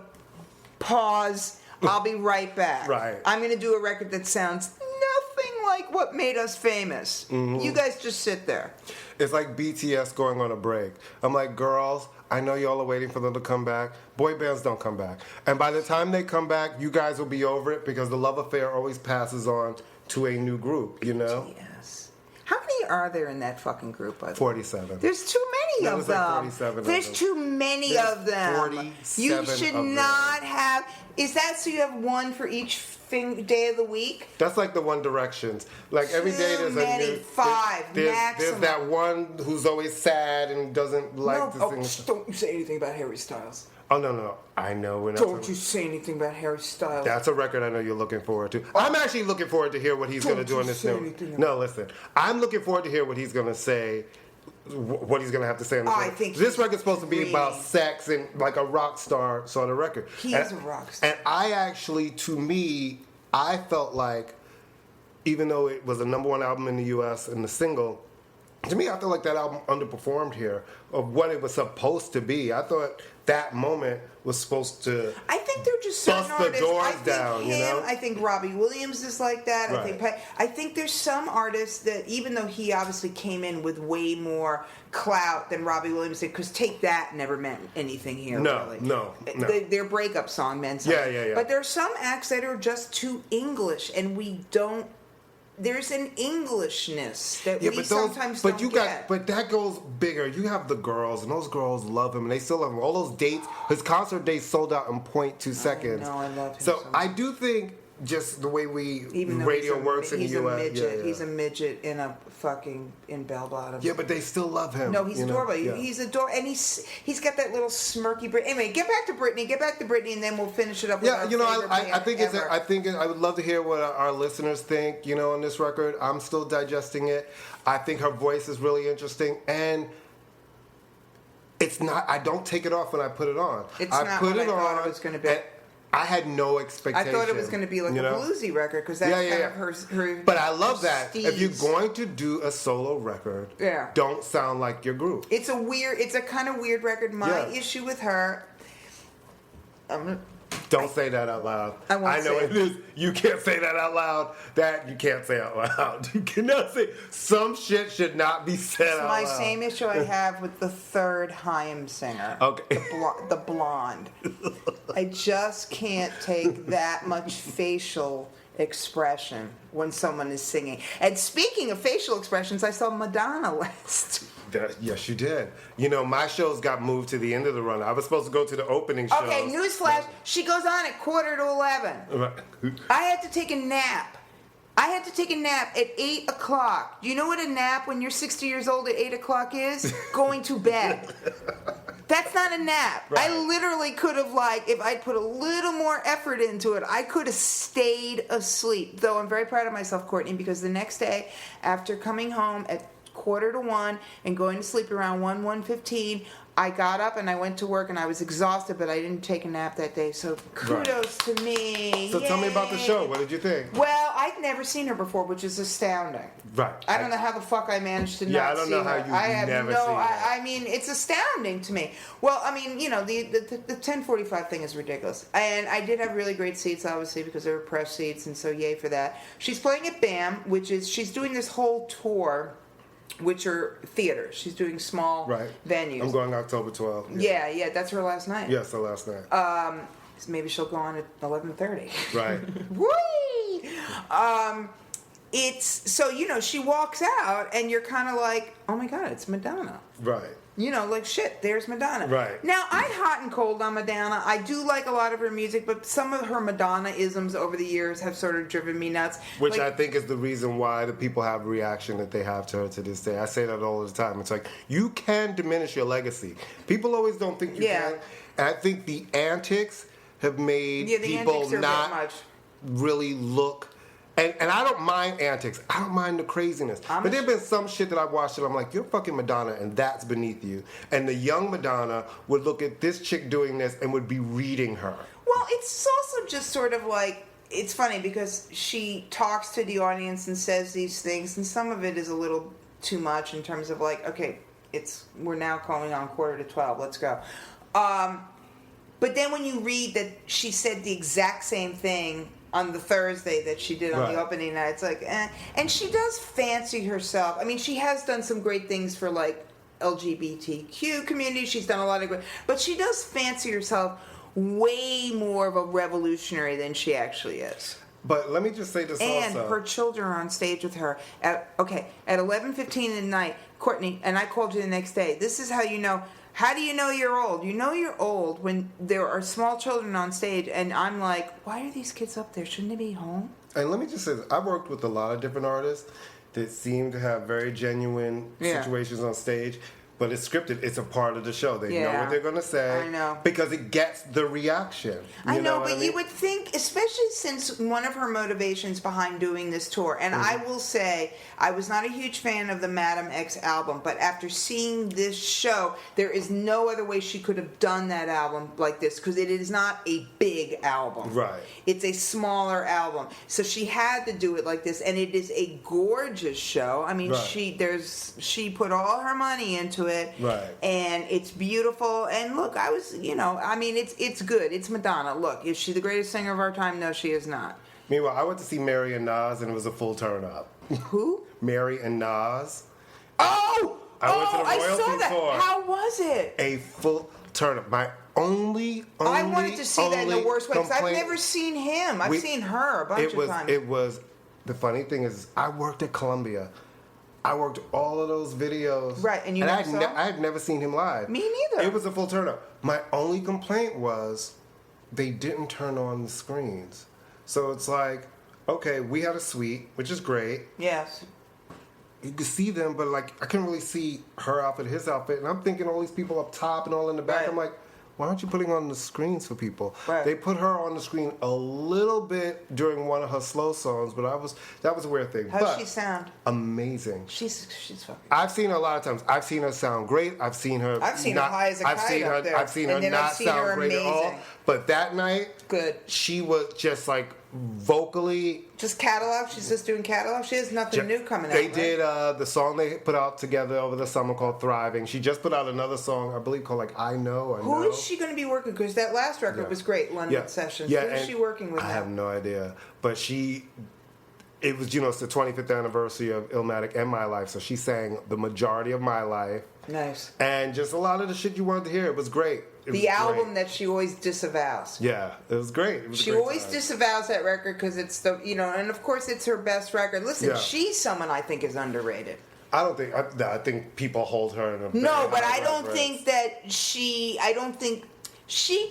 pause, I'll be right back. Right. I'm going to do a record that sounds nothing like what made us famous. Mm-hmm. You guys just sit there. It's like BTS going on a break. I'm like, girls, I know y'all are waiting for them to come back. Boy bands don't come back. And by the time they come back, you guys will be over it because the love affair always passes on to a new group, Yes. How many are there in that fucking group? 47. There's too many of them. Like 47 There's too many of them. 47 You should of them. not have. Is that so you have one for each day of the week. That's like the One Directions. Like every day there's many, a new... five, maximum. There's that one who's always sad and doesn't like to sing. Don't you say anything about Harry Styles. Oh, no. I know. We're not Don't you say anything about Harry Styles. That's a record I know you're looking forward to. I'm actually looking forward to hear what he's going to do on this new... No, listen. I'm looking forward to hear what he's going to say, what he's going to have to say on this record. I think this record's supposed to be about sex and like a rock star sort of record. He is a rock star. And I actually, to me, I felt like, even though it was a #1 album in the U.S. and the single, to me, I feel like that album underperformed here of what it was supposed to be. I thought that moment was supposed to... I think they're just certain bust the artists. doors I think down, him, you know? I think Robbie Williams is like that. Right. I think there's some artists that, even though he obviously came in with way more clout than Robbie Williams did, because Take That never meant anything here, really. No. Their breakup song meant something. Yeah. But there are some acts that are just too English, and we don't... There's an Englishness that we sometimes don't get. But that goes bigger. You have the girls, and those girls love him, and they still love him. All those dates, his concert dates sold out in 0.2 seconds. No, I love him so so much. I do think just the way radio works in the U.S. He's a midget in bell bottoms. Yeah, but they still love him. No, he's adorable. Yeah. He's adorable, and he's got that little smirky. Anyway, get back to Britney, and then we'll finish it up. With our favorite band I think I would love to hear what our listeners think. On this record, I'm still digesting it. I think her voice is really interesting, and it's not. I don't take it off when I put it on. It's not what I thought it was going to be. I had no expectation. I thought it was going to be like a bluesy record because that's kind of her. But I love that. If you're going to do a solo record, don't sound like your group. It's a kind of weird record. My issue with her, don't say that out loud. I know it is. You can't say that out loud. That you can't say out loud. You cannot say. Some shit should not be said out loud. It's my same issue I have with the third Haim singer. Okay. The blonde. I just can't take that much facial expression when someone is singing. And speaking of facial expressions, I saw Madonna last. Yes, you did. My shows got moved to the end of the run. I was supposed to go to the opening show. Okay, newsflash. She goes on at 11:15. Right. I had to take a nap. At 8 o'clock. Do you know what a nap when you're 60 years old at 8 o'clock is? Going to bed. That's not a nap. Right. I literally could have, if I'd put a little more effort into it, I could have stayed asleep. Though I'm very proud of myself, Courtney, because the next day, after coming home at 1:45 and going to sleep around 1:15, I got up and I went to work and I was exhausted, but I didn't take a nap that day. So kudos to me. So tell me about the show. What did you think? Well, I'd never seen her before, which is astounding. Right. I don't know how the fuck I managed to not see her. Yeah, I don't know how you've never seen her. I mean, it's astounding to me. Well, I mean, the 10:45 thing is ridiculous. And I did have really great seats, obviously, because they were press seats, and so yay for that. She's playing at BAM, she's doing this whole tour, which are theaters. She's doing small venues. I'm going October 12th. Yeah, that's her last night. Yes, her last night. Maybe she'll go on at 11:30. Right. Whee! It's so she walks out and you're kind of like, oh my god, it's Madonna. Right. Shit, there's Madonna. Right. Now, I'm hot and cold on Madonna. I do like a lot of her music, but some of her Madonna-isms over the years have sort of driven me nuts. Which I think is the reason why the people have a reaction that they have to her to this day. I say that all the time. It's like, you can diminish your legacy. People always don't think you can. And I think the antics have made people not really look... And I don't mind antics. I don't mind the craziness. But there have been some shit that I've watched and I'm like, you're fucking Madonna and that's beneath you. And the young Madonna would look at this chick doing this and would be reading her. Well, it's also just sort of like, it's funny because she talks to the audience and says these things, and some of it is a little too much in terms of okay, we're now calling on 11:45, let's go. But then when you read that she said the exact same thing on the Thursday that she did on the opening night, it's like, eh. And she does fancy herself. I mean, she has done some great things for LGBTQ community. She's done a lot of great, but she does fancy herself way more of a revolutionary than she actually is. But let me just say this and also. her children are on stage with her. At 11:15 at night, Courtney, and I called you the next day. This is how you know. How do you know you're old? You know you're old when there are small children on stage, and I'm like, why are these kids up there? Shouldn't they be home? And let me just say this. I've worked with a lot of different artists that seem to have very genuine situations on stage. But it's scripted. It's a part of the show. They know what they're going to say. I know. Because it gets the reaction. I know, but you would think, especially since one of her motivations behind doing this tour, and I will say, I was not a huge fan of the Madam X album, but after seeing this show, there is no other way she could have done that album like this, because it is not a big album. Right. It's a smaller album. So she had to do it like this, and it is a gorgeous show. I mean, she put all her money into it, right? And it's beautiful. And look, it's good. It's Madonna. Look, is she the greatest singer of our time? No, she is not. Meanwhile, I went to see Mary and Nas, and it was a full turn up. Who? Mary and Nas. Oh, I saw that. Tour. How was it? A full turn up. My only I wanted to see that in the worst way because I've complaint- never seen him. I've seen her a bunch of times. It was. The funny thing is, I worked at Columbia. I worked all of those videos. Right, and I had never seen him live. Me neither. It was a full turn up. My only complaint was they didn't turn on the screens. So it's like, okay, we had a suite, which is great. Yes. You could see them, but like I couldn't really see her outfit, his outfit, and I'm thinking all these people up top and all in the back. Right. I'm like, why aren't you putting on the screens for people? Right. They put her on the screen a little bit during one of her slow songs, but that was a weird thing. How does she sound? Amazing. She's fucking. I've seen her a lot of times. I've seen her sound great. I've seen her high as a kite up there. I've seen her not sound great at all. But that night, good. She was just like vocally. Just catalog? She's just doing catalog? She has nothing new coming out, They did the song they put out together over the summer called Thriving. She just put out another song, I believe, called like I Know. Who is she going to be working with? Because that last record was great, London Sessions. Yeah, who is she working with now? I have no idea. But it was, it's the 25th anniversary of Illmatic and My Life, so she sang the majority of My Life. Nice. And just a lot of the shit you wanted to hear. It was great. The album that she always disavows. Yeah, it was great. She always disavows that record because it's and of course it's her best record. Listen, she's someone I think is underrated. I think people hold her in a No, but I don't think that she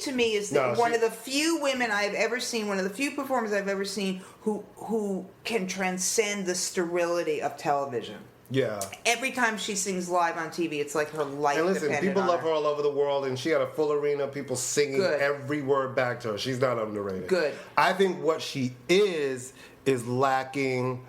to me is one of the few women I've ever seen, one of the few performers I've ever seen who can transcend the sterility of television. Yeah. Every time she sings live on TV, it's like her life depended on her. And listen, people love her all over the world, and she had a full arena of people singing every word back to her. She's not underrated. Good. I think what she is lacking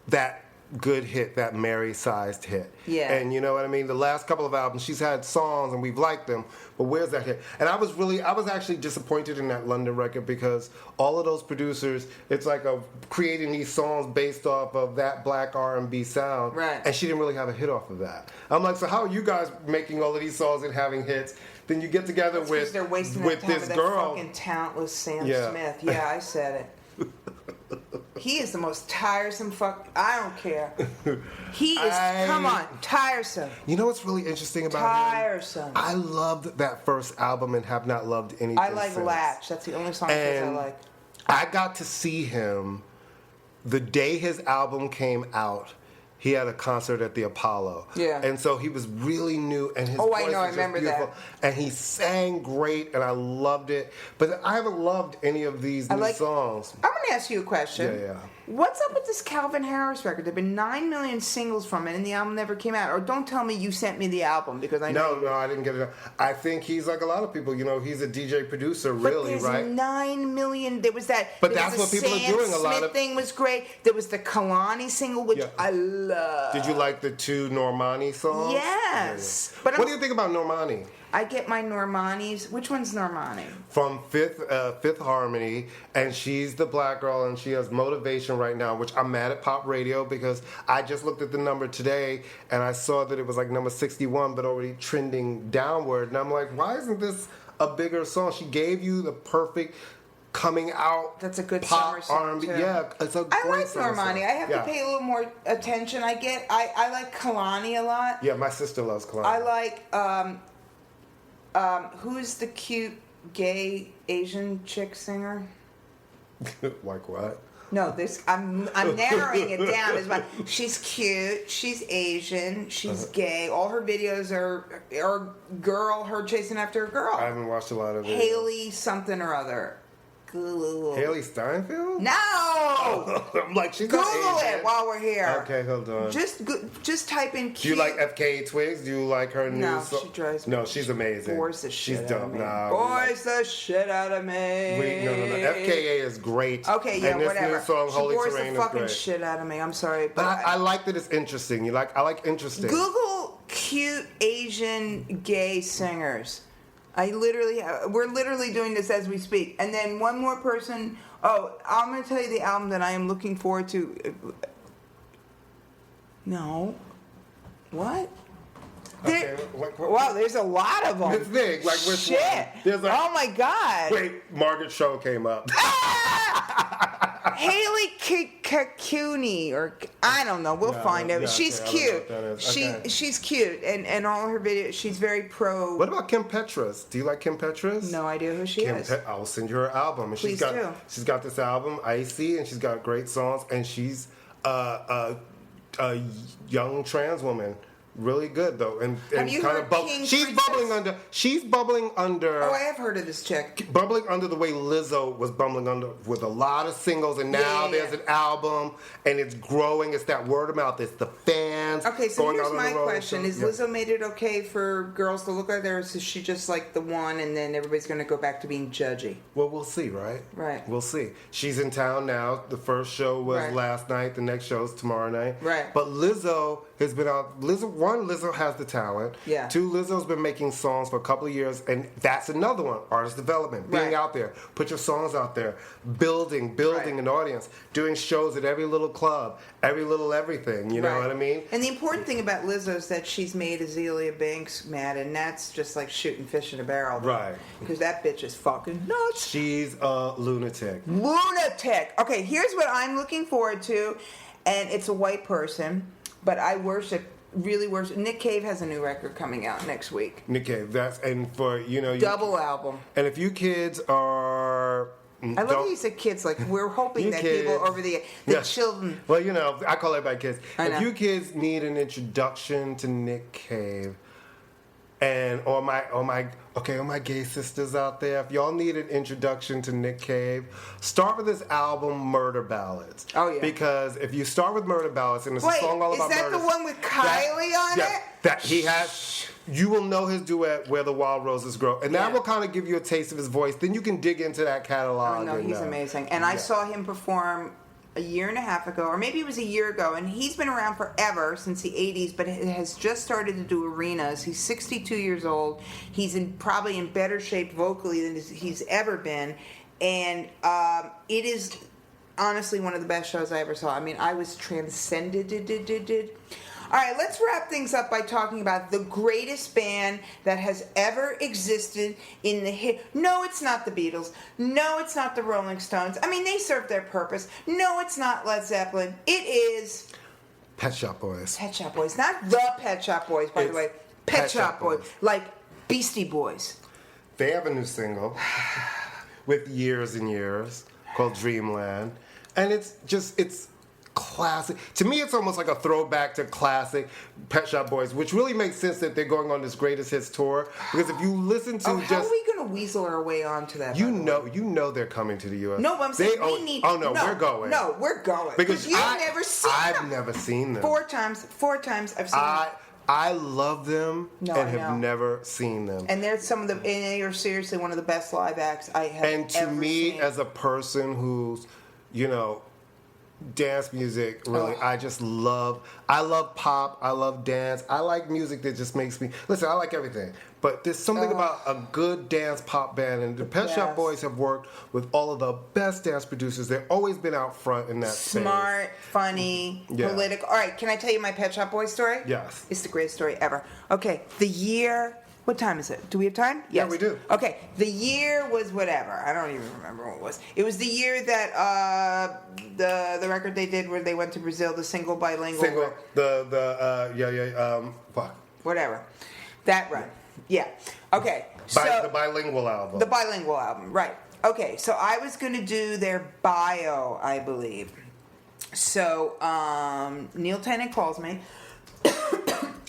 that good hit, that Mary-sized hit. Yeah. And you know what I mean? The last couple of albums, she's had songs, and we've liked them, but where's that hit? And I was actually disappointed in that London record because all of those producers, it's like creating these songs based off of that black R&B sound. Right. And she didn't really have a hit off of that. I'm like, so how are you guys making all of these songs and having hits? Then you get together with they're wasting with that time this with girl. That fucking talentless Sam Smith. Yeah, I said it. He is the most tiresome fuck. I don't care. He is, come on, tiresome. You know what's really interesting about tiresome. him? I loved that first album and have not loved anything I like since. Latch. That's the only song I like. I got to see him the day his album came out. He had a concert at the Apollo. Yeah. And so he was really new, and his voice was I just remember beautiful. that. And he sang great, and I loved it. But I haven't loved any of these new songs. I'm going to ask you a question. Yeah. What's up with this Calvin Harris record? There have been 9 million singles from it, and the album never came out. Or don't tell me you sent me the album, because I know... No, I didn't get it. I think he's like a lot of people. He's a DJ producer, really, right? But there's 9 million... There was that... But that's what people are doing. A lot of... thing was great. There was the Kalani single, which I love. Did you like the 2 Normani songs? Yes. Yeah. But what do you think about Normani? I get my Normanis. Which one's Normani? From Fifth Harmony, and she's the black girl, and she has Motivation right now, which I'm mad at pop radio because I just looked at the number today, and I saw that it was like number 61, but already trending downward, and I'm like, why isn't this a bigger song? She gave you the perfect coming out. That's a good pop summer song R&B. too. Yeah, it's a great I like summer Normani. song. I have to pay a little more attention. I like Kalani a lot. Yeah, my sister loves Kalani. I like who's the cute gay Asian chick singer? Like what? No, I'm narrowing it down as well. She's cute. She's Asian. She's gay. All her videos are her chasing after a girl. I haven't watched a lot of it. Haley something or other. Haley Steinfeld? No! I'm like, she's Google not Asian. it while we're here. Okay, hold on. Just type in cute. Do you like FKA Twigs? Do you like her new No, song? she drives me. No, she's amazing. Bores the shit She's out of dumb. me. Nah, Bores the shit out of me. Wait, no. FKA is great. Okay, yeah, and this whatever. new song, She Holy bores Terrain, the fucking is great. shit out of me. I'm sorry, But I like that it's interesting. I like interesting. Google cute Asian gay singers. We're literally doing this as we speak. And then one more person. Oh, I'm going to tell you the album that I am looking forward to. No. What? Okay, Wow, there's a lot of them. It's big. Like which Shit. one? There's like, oh my God. Wait, Margaret Cho came up. Haley Kakuni, or I don't know. We'll find out. yeah, She's okay, I cute. don't know what that is. Okay. She's cute, and all her videos. She's very pro. What about Kim Petras? Do you like Kim Petras? No idea who she is. I will send you her album. And Please do. She's got this album, Icy, and she's got great songs. And she's a young trans woman. Really good though, and Have you kind heard of King she's Princess? bubbling under. Oh, I have heard of this chick. Bubbling under the way Lizzo was bubbling under with a lot of singles, and now there's an album, and it's growing. It's that word of mouth. It's the fans. Okay, so going here's out on my the road. question: Is Lizzo made it okay for girls to look like her, or is she just like the one, and then everybody's going to go back to being judgy? Well, we'll see, right? Right. We'll see. She's in town now. The first show was last night. The next show's tomorrow night. Right. But Lizzo has been out. Lizzo has the talent. Yeah. Two, Lizzo's been making songs for a couple of years, and that's another one. Artist development, being out there, put your songs out there, building an audience, doing shows at every little club, every little everything. You know what I mean? And the important thing about Lizzo is that she's made Azealia Banks mad, and that's just like shooting fish in a barrel. Right. Because that bitch is fucking nuts. She's a lunatic. Lunatic. Okay, here's what I'm looking forward to, and it's a white person, but I really worship. Nick Cave has a new record coming out next week. Nick Cave. Double album. And if you kids are... I love how you said kids. Like, we're hoping that kids, people over the children... Well, I call everybody kids. If you kids need an introduction to Nick Cave, and all my gay sisters out there, if y'all need an introduction to Nick Cave, start with this album, Murder Ballads. Oh, yeah. Because if you start with Murder Ballads, and it's a song all about murder... is that the one with Kylie on it? That he has... You will know his duet, Where the Wild Roses Grow. And that will kind of give you a taste of his voice. Then you can dig into that catalog. Oh, no, he's amazing. And I saw him perform a year and a half ago, or maybe it was a year ago, and he's been around forever, since the 80s, but has just started to do arenas. He's 62 years old. He's probably in better shape vocally than he's ever been. And it is honestly one of the best shows I ever saw. I mean, I was transcended. All right, let's wrap things up by talking about the greatest band that has ever existed in the hit. No, it's not the Beatles. No, it's not the Rolling Stones. I mean, they served their purpose. No, it's not Led Zeppelin. It is... Pet Shop Boys. Pet Shop Boys. Not the Pet Shop Boys, by the way. Pet Shop Boys. Like Beastie Boys. They have a new single with Years and Years called Dreamland. And it's classic. To me, it's almost like a throwback to classic Pet Shop Boys, which really makes sense that they're going on this greatest hits tour. Because if you listen to how are we going to weasel our way onto that? You know they're coming to the U.S. No, but I'm saying we need... Oh, no, we're going. No, we're going. Because you've never seen them. I've never seen them. Four times I've seen them. I love them and have never seen them. And they're they are seriously one of the best live acts I have ever seen. And to me, as a person who's, dance music, really, I love pop, I love dance, I like music that just makes me, listen, I like everything, but there's something about a good dance pop band, and the Pet Shop Boys have worked with all of the best dance producers. They've always been out front in that Smart, funny, political. All right, can I tell you my Pet Shop Boys story? Yes. It's the greatest story ever. Okay, the year... What time is it? Do we have time? Yes. Yeah, we do. Okay, the year was whatever. I don't even remember what it was. It was the year that the record they did where they went to Brazil, the single bilingual. Fuck. Whatever. That run. Yeah. Okay. The bilingual album. The bilingual album, right. Okay, so I was going to do their bio, I believe. So Neil Tennant calls me.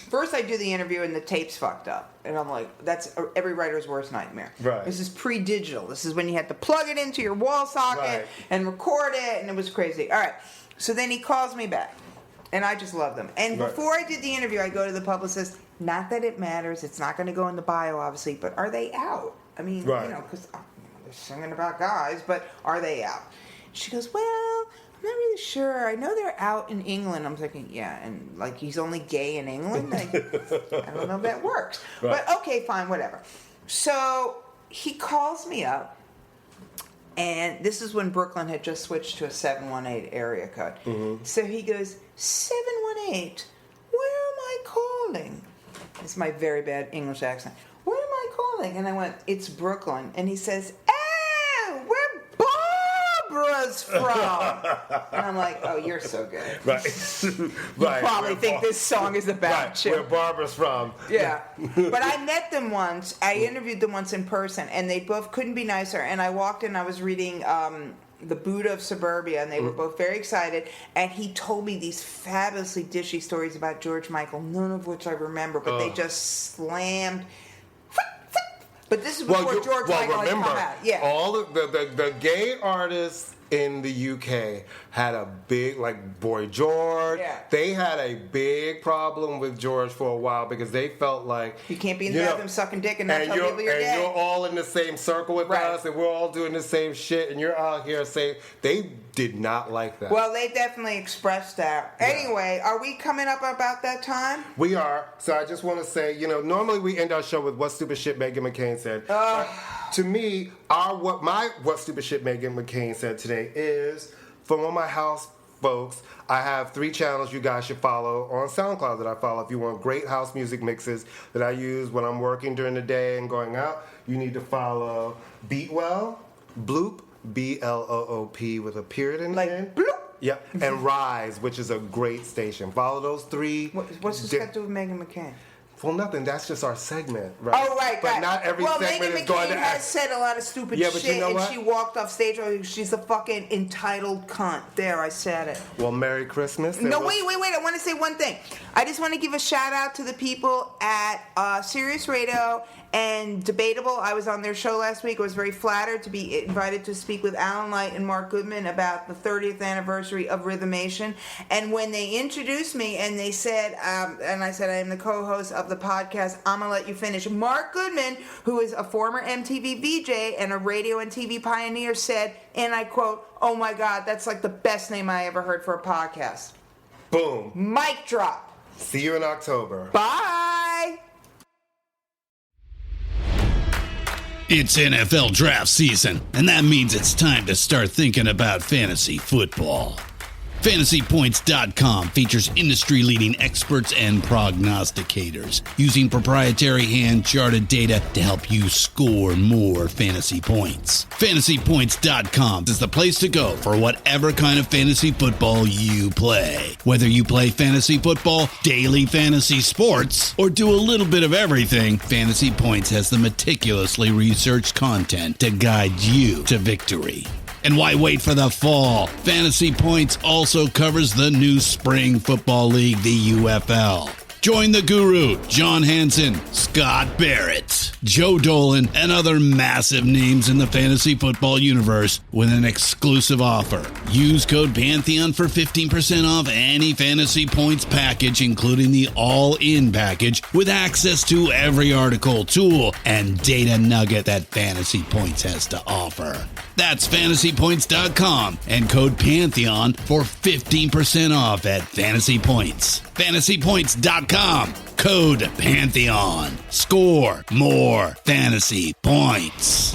First, I do the interview and the tape's fucked up. And I'm like, that's every writer's worst nightmare. Right. This is pre-digital. This is when you had to plug it into your wall socket and record it, and it was crazy. All right. So then he calls me back. And I just love them. And before I did the interview, I go to the publicist. Not that it matters. It's not going to go in the bio, obviously. But are they out? I mean, because they're singing about guys. But are they out? She goes, well, I'm not really sure. I know they're out in England. I'm thinking, yeah. And, like, he's only gay in England? I don't know if that works. Right. But, okay, fine, whatever. So he calls me up. And this is when Brooklyn had just switched to a 718 area code. Mm-hmm. So he goes, 718, where am I calling? It's my very bad English accent. Where am I calling? And I went, it's Brooklyn. And he says, oh, where Barbara's from. And I'm like, oh, you're so good. Right. You probably think this song is about you. Where Barbara's from. Yeah. But I met them once. I interviewed them once in person, and they both couldn't be nicer. And I walked in, I was reading The Buddha of Suburbia, and they were both very excited. And he told me these fabulously dishy stories about George Michael, none of which I remember, but they just slammed. But this is before George Michael had come out. Yeah. All of the gay artists in the UK had a big, like Boy George. Yeah. They had a big problem with George for a while because they felt like you can't be in the bathroom sucking dick and not tell people you're gay. And you're all in the same circle with us, and we're all doing the same shit, and you're out here saying they did not like that. Well, they definitely expressed that. Yeah. Anyway, are we coming up about that time? We are. So I just want to say, normally we end our show with what stupid shit Meghan McCain said. To me, what stupid shit Meghan McCain said today is, from all my house folks, I have 3 channels you guys should follow on SoundCloud that I follow. If you want great house music mixes that I use when I'm working during the day and going out, you need to follow Beatwell, Bloop, BLOOP with a period in the end. Bloop. Yep, and Rise, which is a great station. Follow those 3. What's this got to do with Meghan McCain? Well, nothing. That's just our segment, right? Oh, right, but not every segment Meghan is going to McCain has said a lot of stupid shit, and she walked off stage. She's a fucking entitled cunt. There, I said it. Well, Merry Christmas. No, wait. I want to say one thing. I just want to give a shout out to the people at Sirius Radio and Debatable. I was on their show last week. I was very flattered to be invited to speak with Alan Light and Mark Goodman about the 30th anniversary of Rhythmation. And when they introduced me and they said, and I said I am the co-host of the podcast, immaLetYouFinish, Mark Goodman, who is a former MTV VJ and a radio and TV pioneer, said, and I quote, oh my God, that's like the best name I ever heard for a podcast. Boom. Mic drop. See you in October. Bye. It's NFL draft season, and that means it's time to start thinking about fantasy football. FantasyPoints.com features industry-leading experts and prognosticators using proprietary hand-charted data to help you score more fantasy points. FantasyPoints.com is the place to go for whatever kind of fantasy football you play. Whether you play fantasy football, daily fantasy sports, or do a little bit of everything, Fantasy Points has the meticulously researched content to guide you to victory. And why wait for the fall? Fantasy Points also covers the new spring football league, the UFL. Join the guru, John Hansen, Scott Barrett, Joe Dolan, and other massive names in the fantasy football universe with an exclusive offer. Use code Pantheon for 15% off any Fantasy Points package, including the all-in package, with access to every article, tool, and data nugget that Fantasy Points has to offer. That's FantasyPoints.com and code Pantheon for 15% off at Fantasy Points. FantasyPoints.com, code Pantheon. Score more fantasy points.